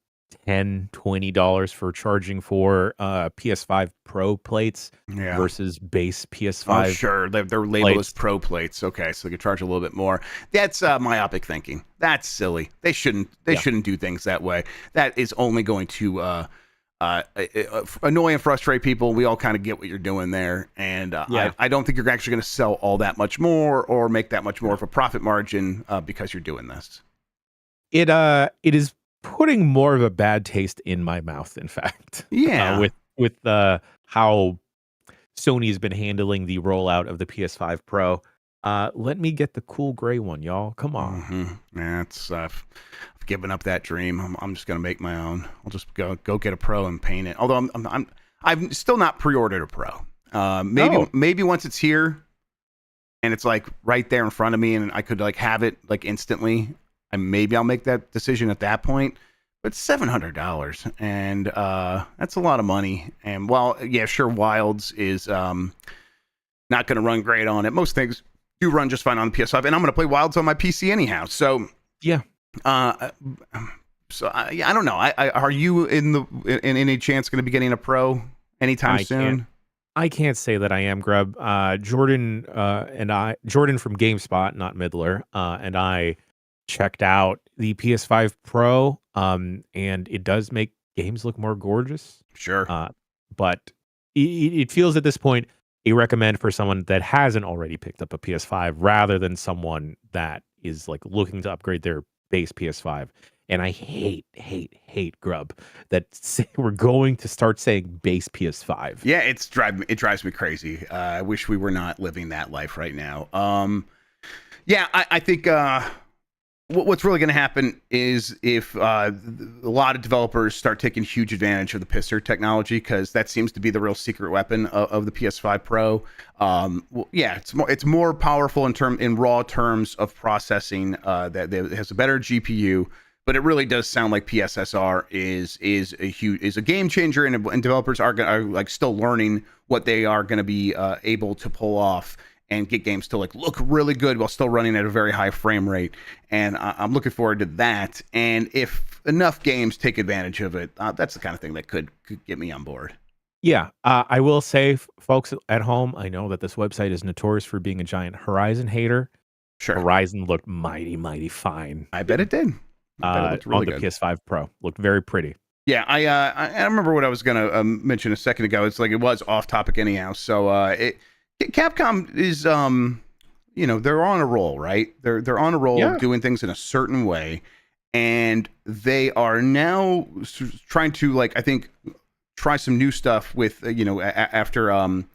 $10-$20 for charging for PS5 Pro plates versus base PS5. Oh, sure. They're labeled as Pro plates. Okay, so they could charge a little bit more. That's myopic thinking. That's silly. They shouldn't do things that way. That is only going to annoy and frustrate people. We all kind of get what you're doing there, and I don't think you're actually going to sell all that much more or make that much more of a profit margin because you're doing this. It is putting more of a bad taste in my mouth, in fact. With how Sony's been handling the rollout of the PS5 Pro. Let me get the cool gray one, y'all. Come on. Mm-hmm. Yeah, I've given up that dream. I'm just gonna make my own. I'll just go get a Pro and paint it. Although I've still not pre-ordered a Pro. Maybe once it's here and it's like right there in front of me and I could like have it like instantly, and maybe I'll make that decision at that point. But $700 and that's a lot of money. And while sure, Wilds is not going to run great on it. Most things do run just fine on the PS5, and I'm going to play Wilds on my PC anyhow. So yeah. I don't know. Are you in any chance going to be getting a Pro anytime soon? I can't say that I am, Grubb. Jordan from GameSpot, not Midler, and I checked out the PS5 Pro, and it does make games look more gorgeous. Sure. But it feels at this point a recommend for someone that hasn't already picked up a PS5 rather than someone that is like looking to upgrade their base PS5. And I hate Grubb that we're going to start saying base PS5. Yeah, it drives me crazy. I wish we were not living that life right now. I think what's really going to happen is if a lot of developers start taking huge advantage of the pisser technology, because that seems to be the real secret weapon of the PS5 Pro. It's more powerful in raw terms of processing. That it has a better GPU, but it really does sound like PSSR is a game changer, and developers are like still learning what they are going to be able to pull off and get games to like look really good while still running at a very high frame rate. And I'm looking forward to that. And if enough games take advantage of it, that's the kind of thing that could get me on board. Yeah, I will say, folks at home, I know that this website is notorious for being a giant Horizon hater. Sure. Horizon looked mighty, mighty fine. I bet it did. I bet it looked really on the good. PS5 Pro. Looked very pretty. Yeah, I remember what I was going to mention a second ago. It's like it was off topic anyhow. So Capcom is they're on a roll, right? They're on a roll of doing things in a certain way, and they are now trying to, like, I think, try some new stuff with after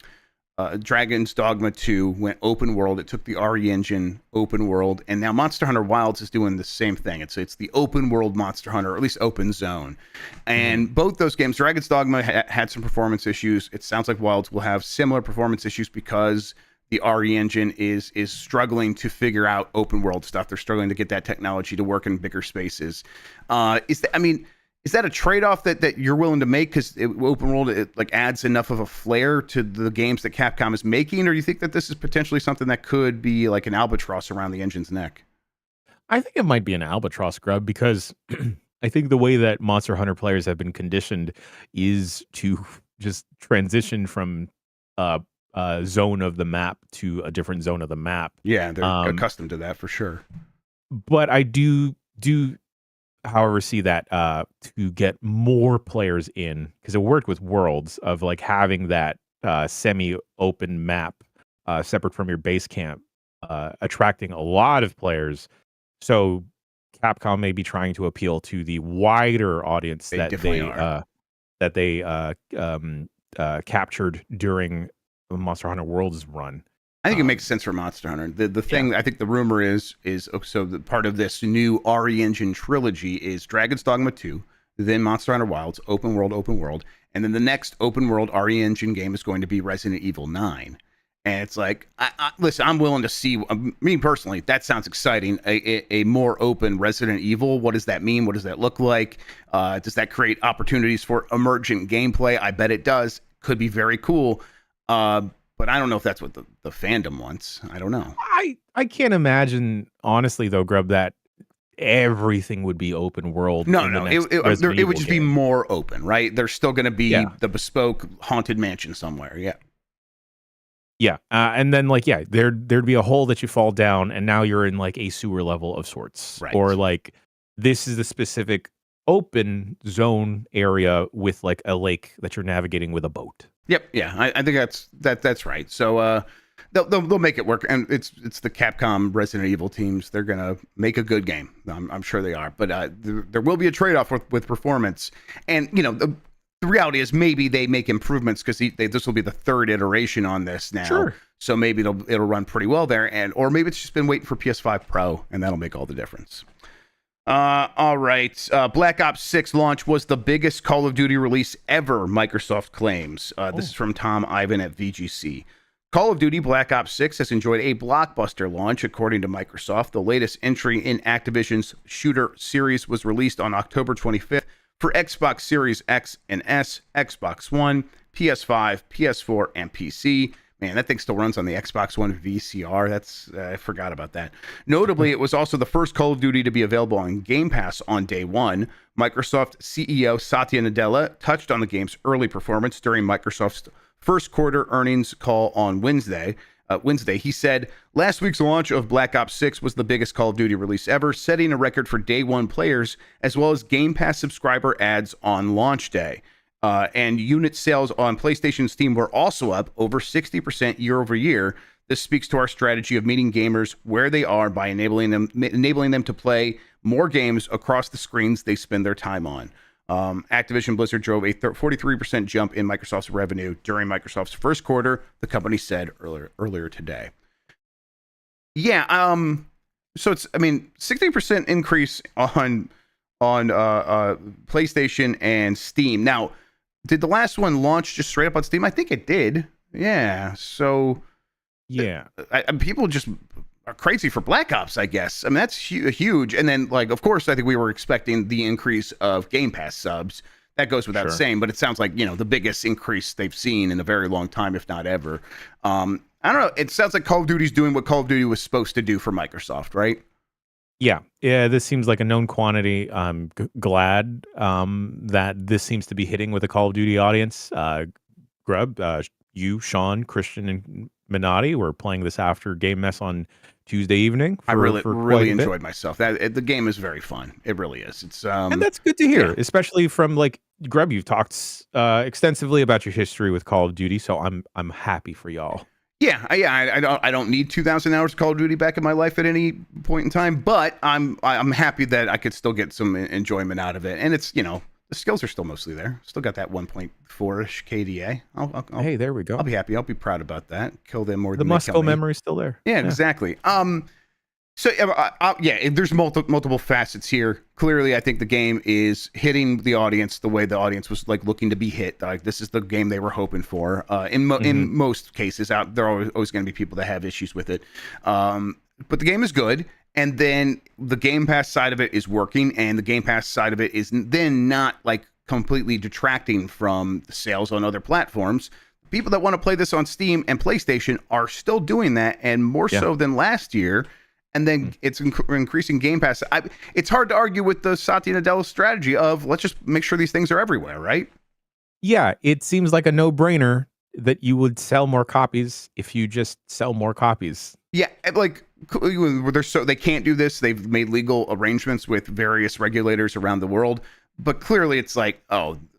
Dragon's Dogma 2 went open world. It took the RE engine open world, and now Monster Hunter Wilds is doing the same thing. It's the open world Monster Hunter, or at least open zone. And both those games, Dragon's Dogma had some performance issues. It sounds like Wilds will have similar performance issues because the RE engine is struggling to figure out open world stuff. They're struggling to get that technology to work in bigger spaces. Is that a trade-off that you're willing to make because open world like adds enough of a flair to the games that Capcom is making, or do you think that this is potentially something that could be like an albatross around the engine's neck? I think it might be an albatross, Grubb, because I think the way that Monster Hunter players have been conditioned is to just transition from a zone of the map to a different zone of the map. Yeah, they're accustomed to that for sure. But I do however see that to get more players in, because it worked with Worlds of like having that semi-open map separate from your base camp, attracting a lot of players. So Capcom may be trying to appeal to the wider audience that they captured during Monster Hunter World's run. I think it makes sense for Monster Hunter. The thing, I think the rumor is so the part of this new RE engine trilogy is Dragon's Dogma 2, then Monster Hunter Wilds, open world, and then the next open world RE engine game is going to be Resident Evil 9. And it's like, listen, I'm willing to see, me personally, that sounds exciting. A more open Resident Evil. What does that mean? What does that look like? Does that create opportunities for emergent gameplay? I bet it does. Could be very cool. But I don't know if that's what the fandom wants. I don't know. I can't imagine, honestly, though, Grubb, that everything would be open world. No. It would just be more open, right? There's still going to be the bespoke haunted mansion somewhere. Yeah. Yeah. And then, like, there'd be a hole that you fall down, and now you're in, like, a sewer level of sorts. Right. Or, like, this is the specific open zone area with, like, a lake that you're navigating with a boat. Yep. Yeah. I think that's right. So they'll make it work, and it's the Capcom Resident Evil teams. They're gonna make a good game. I'm sure they are. But there will be a trade-off with performance, and the reality is maybe they make improvements because this will be the third iteration on this now. Sure. So maybe it'll run pretty well there, or maybe it's just been waiting for PS5 Pro, and that'll make all the difference. All right. Black Ops 6 launch was the biggest Call of Duty release ever, Microsoft claims. This is from Tom Ivan at VGC. Call of Duty Black Ops 6 has enjoyed a blockbuster launch, according to Microsoft. The latest entry in Activision's shooter series was released on October 25th for Xbox Series X and S, Xbox One, PS5, PS4, and PC. Man, that thing still runs on the Xbox One VCR. I forgot about that. Notably, it was also the first Call of Duty to be available on Game Pass on day one. Microsoft CEO Satya Nadella touched on the game's early performance during Microsoft's first quarter earnings call on Wednesday. He said, last week's launch of Black Ops 6 was the biggest Call of Duty release ever, setting a record for day one players, as well as Game Pass subscriber adds on launch day. And unit sales on PlayStation Steam were also up over 60% year over year. This speaks to our strategy of meeting gamers where they are by enabling them to play more games across the screens they spend their time on. Activision Blizzard drove a 43% jump in Microsoft's revenue during Microsoft's first quarter, the company said earlier today. Yeah, so it's 60% increase on PlayStation and Steam. Now, did the last one launch just straight up on Steam? I think it did. Yeah. So yeah, people just crazy for Black Ops, I guess. I mean, that's huge. And then, like, of course, I think we were expecting the increase of Game Pass subs. That goes without saying, but it sounds like, the biggest increase they've seen in a very long time, if not ever. I don't know. It sounds like Call of Duty's doing what Call of Duty was supposed to do for Microsoft, right? Yeah. This seems like a known quantity. I'm glad that this seems to be hitting with a Call of Duty audience. Grubb, you, Sean, Christian, and Minotti were playing this after Game Mess on Tuesday evening. I really enjoyed myself. The game is very fun. It really is. It's and that's good to hear, especially from like Grubb. You've talked extensively about your history with Call of Duty, so I'm happy for y'all. Yeah. I don't need 2,000 hours of Call of Duty back in my life at any point in time, but I'm happy that I could still get some enjoyment out of it, and it's the skills are still mostly there. Still got that 1.4-ish KDA. Hey, there we go. I'll be happy. I'll be proud about that. Kill them more the than muscle memory's still there. Yeah, exactly. So there's multiple facets here. Clearly, I think the game is hitting the audience the way the audience was like looking to be hit. Like this is the game they were hoping for. In most cases, there are always going to be people that have issues with it. But the game is good. And then the Game Pass side of it is working, and the Game Pass side of it is then not like completely detracting from the sales on other platforms. People that want to play this on Steam and PlayStation are still doing that, and more so than last year. And then it's increasing Game Pass. It's hard to argue with the Satya Nadella strategy of let's just make sure these things are everywhere, right? Yeah, it seems like a no-brainer that you would sell more copies if you just sell more copies. Yeah, like they can't do this. They've made legal arrangements with various regulators around the world, but clearly it's like,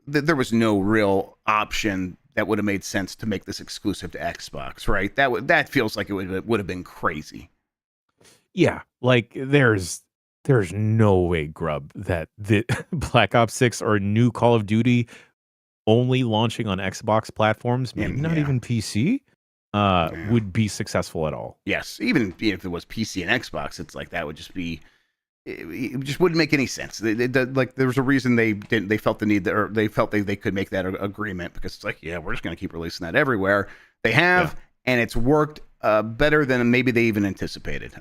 there was no real option that would have made sense to make this exclusive to Xbox, right? That feels like it would have been crazy. Yeah, like there's no way, Grubb, that the Black Ops 6 or new Call of Duty only launching on Xbox platforms, maybe not even PC, would be successsucul at all. Yes, even if it was PC and Xbox, it's like that would just be. It just wouldn't make any sense. Like there was a reason they didn't. They felt the need, or they felt they could make that agreement because it's like, we're just going to keep releasing that everywhere. They have, and it's worked better than maybe they even anticipated.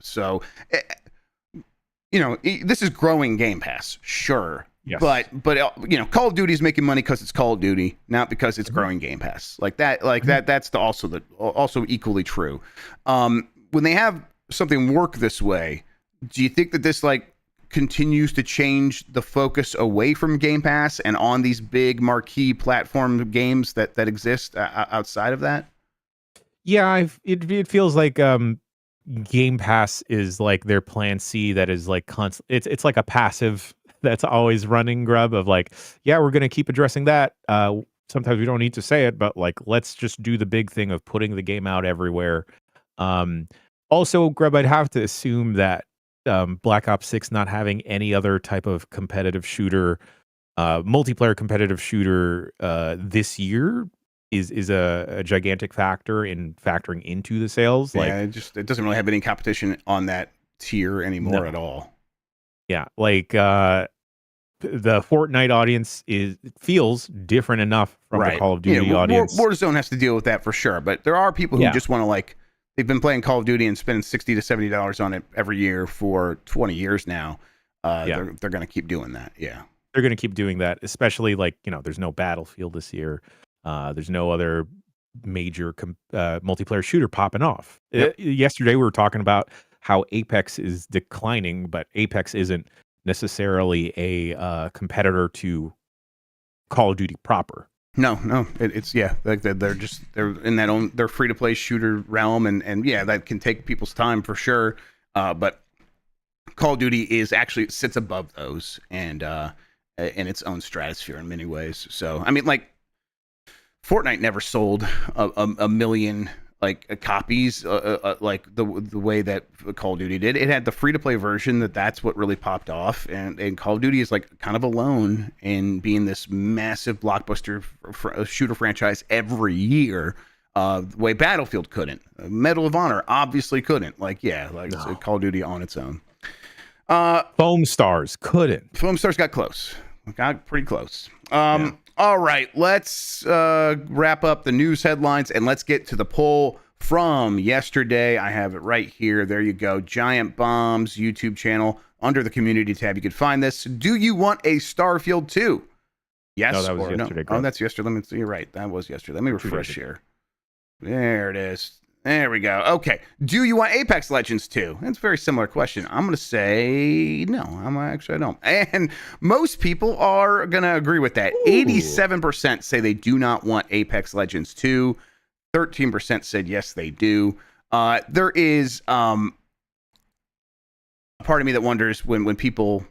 So, this is growing Game Pass, sure. Yes. But Call of Duty is making money because it's Call of Duty, not because it's growing Game Pass. Like that, that's also equally true. When they have something work this way, do you think that this continues to change the focus away from Game Pass and on these big marquee platform games that exist outside of that? Yeah, it feels like Game Pass is like their plan C that is like constant. It's like a passive that's always running, Grubb, of like, we're going to keep addressing that. Sometimes we don't need to say it, but like, let's just do the big thing of putting the game out everywhere. Also, Grubb, I'd have to assume that Black Ops 6 not having any other type of competitive shooter, multiplayer competitive shooter this year is a gigantic factor in factoring into the sales. It doesn't really have any competition on that tier anymore at all. Yeah, like the Fortnite audience feels different enough from the Call of Duty audience. Warzone has to deal with that for sure, but there are people who just want to they've been playing Call of Duty and spending $60 to $70 on it every year for 20 years now. They're going to keep doing that. Yeah, they're going to keep doing that, especially there's no Battlefield this year. There's no other major multiplayer shooter popping off. Yesterday we were talking about how Apex is declining, but Apex isn't necessarily a competitor to Call of Duty proper. No, it's like they're in their free to play shooter realm, and that can take people's time for sure. But Call of Duty sits above those and in its own stratosphere in many ways. So I mean, Fortnite never sold a million copies like the way that Call of Duty did. It had the free to play version that's what really popped off, and Call of Duty is kind of alone in being this massive blockbuster shooter franchise every year. The way Battlefield couldn't, Medal of Honor obviously couldn't. Call of Duty on its own. Foam Stars couldn't. Foam Stars got close, got pretty close. All right, let's wrap up the news headlines and let's get to the poll from yesterday. I have it right here. There you go. Giant Bomb's YouTube channel. Under the community tab, you can find this. Do you want a Starfield 2? Yes. No, that was yesterday. No? Oh, that's yesterday. Let me see. You're right. That was yesterday. Let me refresh here. There it is. There we go. Okay. Do you want Apex Legends 2? That's a very similar question. I'm going to say no. I don't. And most people are going to agree with that. Ooh. 87% say they do not want Apex Legends 2. 13% said yes, they do. There is a part of me that wonders when people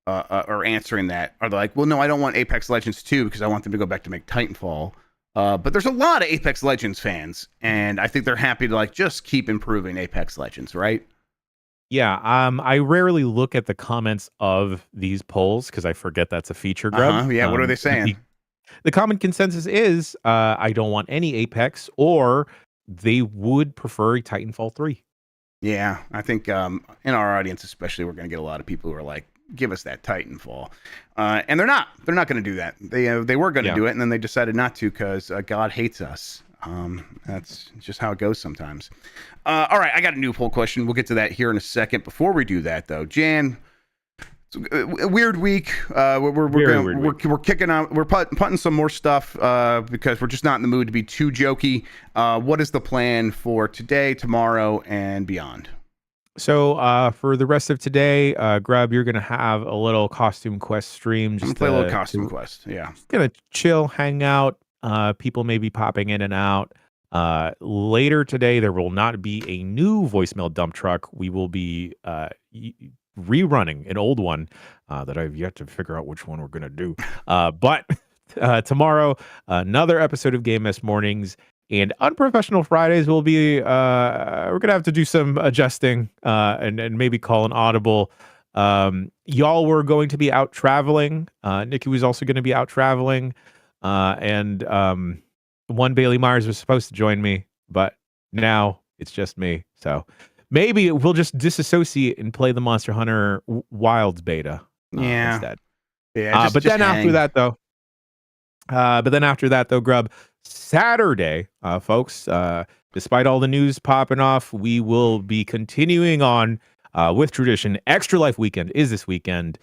are answering that, are they like, well, no, I don't want Apex Legends 2 because I want them to go back to make Titanfall. But there's a lot of Apex Legends fans, and I think they're happy to just keep improving Apex Legends, right? Yeah, I rarely look at the comments of these polls because I forget that's a feature, Grubb. Yeah, what are they saying? The common consensus is I don't want any Apex, or they would prefer Titanfall 3. Yeah, I think in our audience especially, we're going to get a lot of people who are like, give us that Titanfall. And they're not going to do that. They were going to do it, and then they decided not to because God hates us. That's just how it goes sometimes. All right, I got a new poll question. We'll get to that here in a second. Before we do that, though, Jan, it's a weird week. We're kicking out. We're putting some more stuff because we're just not in the mood to be too jokey. What is the plan for today, tomorrow, and beyond? So for the rest of today, Grubb, you're going to have a little costume quest stream. Just play a little costume quest. Yeah. Going to chill, hang out. People may be popping in and out. Later today, there will not be a new voicemail dump truck. We will be rerunning an old one that I've yet to figure out which one we're going to do. But tomorrow, another episode of Game Mess Mornings. And Unprofessional Fridays will be, we're going to have to do some adjusting and maybe call an audible. Y'all were going to be out traveling. Nikki was also going to be out traveling. And one Bailey Myers was supposed to join me, but now it's just me. So maybe we'll just disassociate and play the Monster Hunter Wilds beta instead. Yeah. But then after that, though, Grubb, Saturday, folks, despite all the news popping off, we will be continuing on with tradition. Extra Life Weekend is this weekend.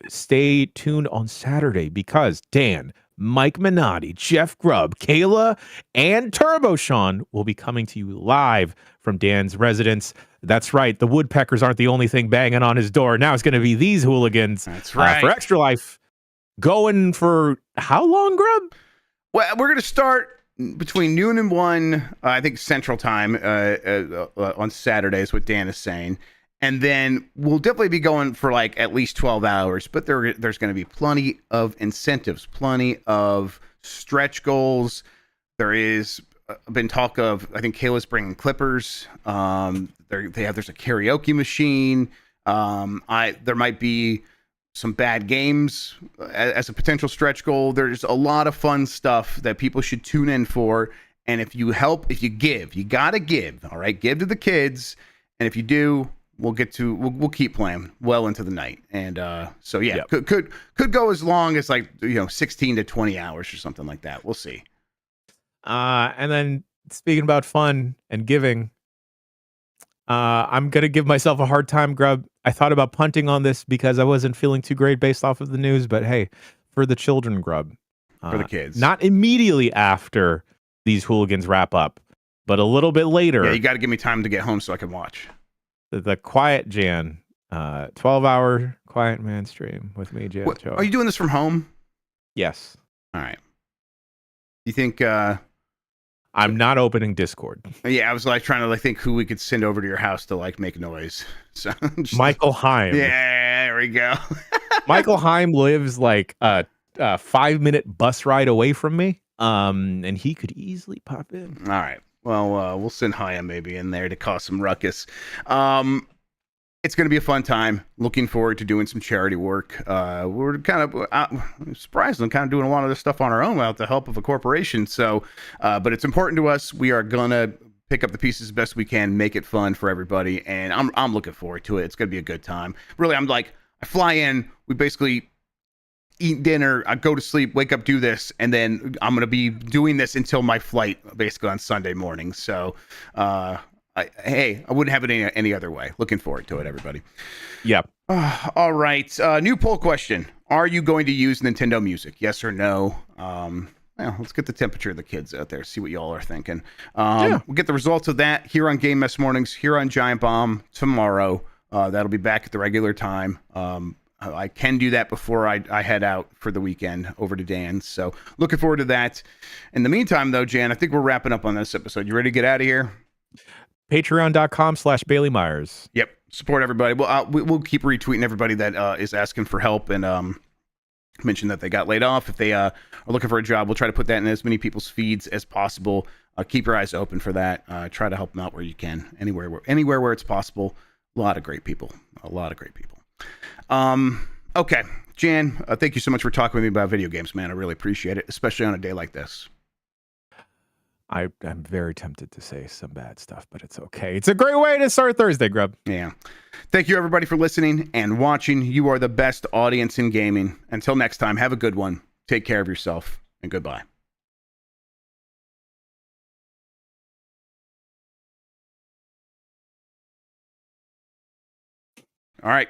Stay tuned on Saturday because Dan, Mike Minotti, Jeff Grubb, Kayla, and Turbo Sean will be coming to you live from Dan's residence. That's right. The woodpeckers aren't the only thing banging on his door. Now it's going to be these hooligans. That's right. For Extra Life. Going for how long, Grubb? Well, we're going to start between noon and 1, I think Central Time on Saturday is what Dan is saying. And then we'll definitely be going for at least 12 hours. But there's going to be plenty of incentives, plenty of stretch goals. There is been talk of, I think Kayla's bringing clippers. There's a karaoke machine. There might be some bad games as a potential stretch goal. There's a lot of fun stuff that people should tune in for. And if you give, you got to give. All right. Give to the kids. And if you do, we'll keep playing well into the night. And so, yeah, yep. could go as long as 16 to 20 hours or something like that. We'll see. And then speaking about fun and giving, I'm going to give myself a hard time, Grubb. I thought about punting on this because I wasn't feeling too great based off of the news, but hey, for the children, Grubb. For the kids. Not immediately after these hooligans wrap up, but a little bit later. Yeah, you got to give me time to get home so I can watch. The Quiet Jan, 12-hour Quiet Man stream with me, Jan Ochoa. Are you doing this from home? Yes. All right. You think... I'm not opening Discord. Yeah, I was trying to think who we could send over to your house to make noise. So Michael Heim. Yeah, there we go. Michael Heim lives a 5-minute bus ride away from me. And he could easily pop in. All right. Well, we'll send Heim maybe in there to cause some ruckus. It's going to be a fun time. Looking forward to doing some charity work. We're kind of surprisingly kind of doing a lot of this stuff on our own without the help of a corporation. So, but it's important to us. We are gonna pick up the pieces as best we can, make it fun for everybody, and I'm looking forward to it. It's going to be a good time. Really, I fly in. We basically eat dinner, I go to sleep, wake up, do this, and then I'm gonna be doing this until my flight, basically on Sunday morning. So, I wouldn't have it any other way. Looking forward to it, everybody. Yeah. All right. New poll question: are you going to use Nintendo Music? Yes or no? Well, let's get the temperature of the kids out there. See what y'all are thinking. We'll get the results of that here on Game Mess Mornings, here on Giant Bomb tomorrow. That'll be back at the regular time. I can do that before I head out for the weekend over to Dan's. So looking forward to that. In the meantime, though, Jan, I think we're wrapping up on this episode. You ready to get out of here? Patreon.com/Bailey Myers. Yep. Support everybody. Well, we'll keep retweeting everybody that is asking for help and mention that they got laid off. If they are looking for a job, we'll try to put that in as many people's feeds as possible. Keep your eyes open for that. Try to help them out where you can, anywhere where it's possible. A lot of great people. Okay, Jan, thank you so much for talking with me about video games, man. I really appreciate it, especially on a day like this. I'm very tempted to say some bad stuff, but it's okay. It's a great way to start Thursday, Grubb. Yeah. Thank you, everybody, for listening and watching. You are the best audience in gaming. Until next time, have a good one. Take care of yourself, and goodbye. All right.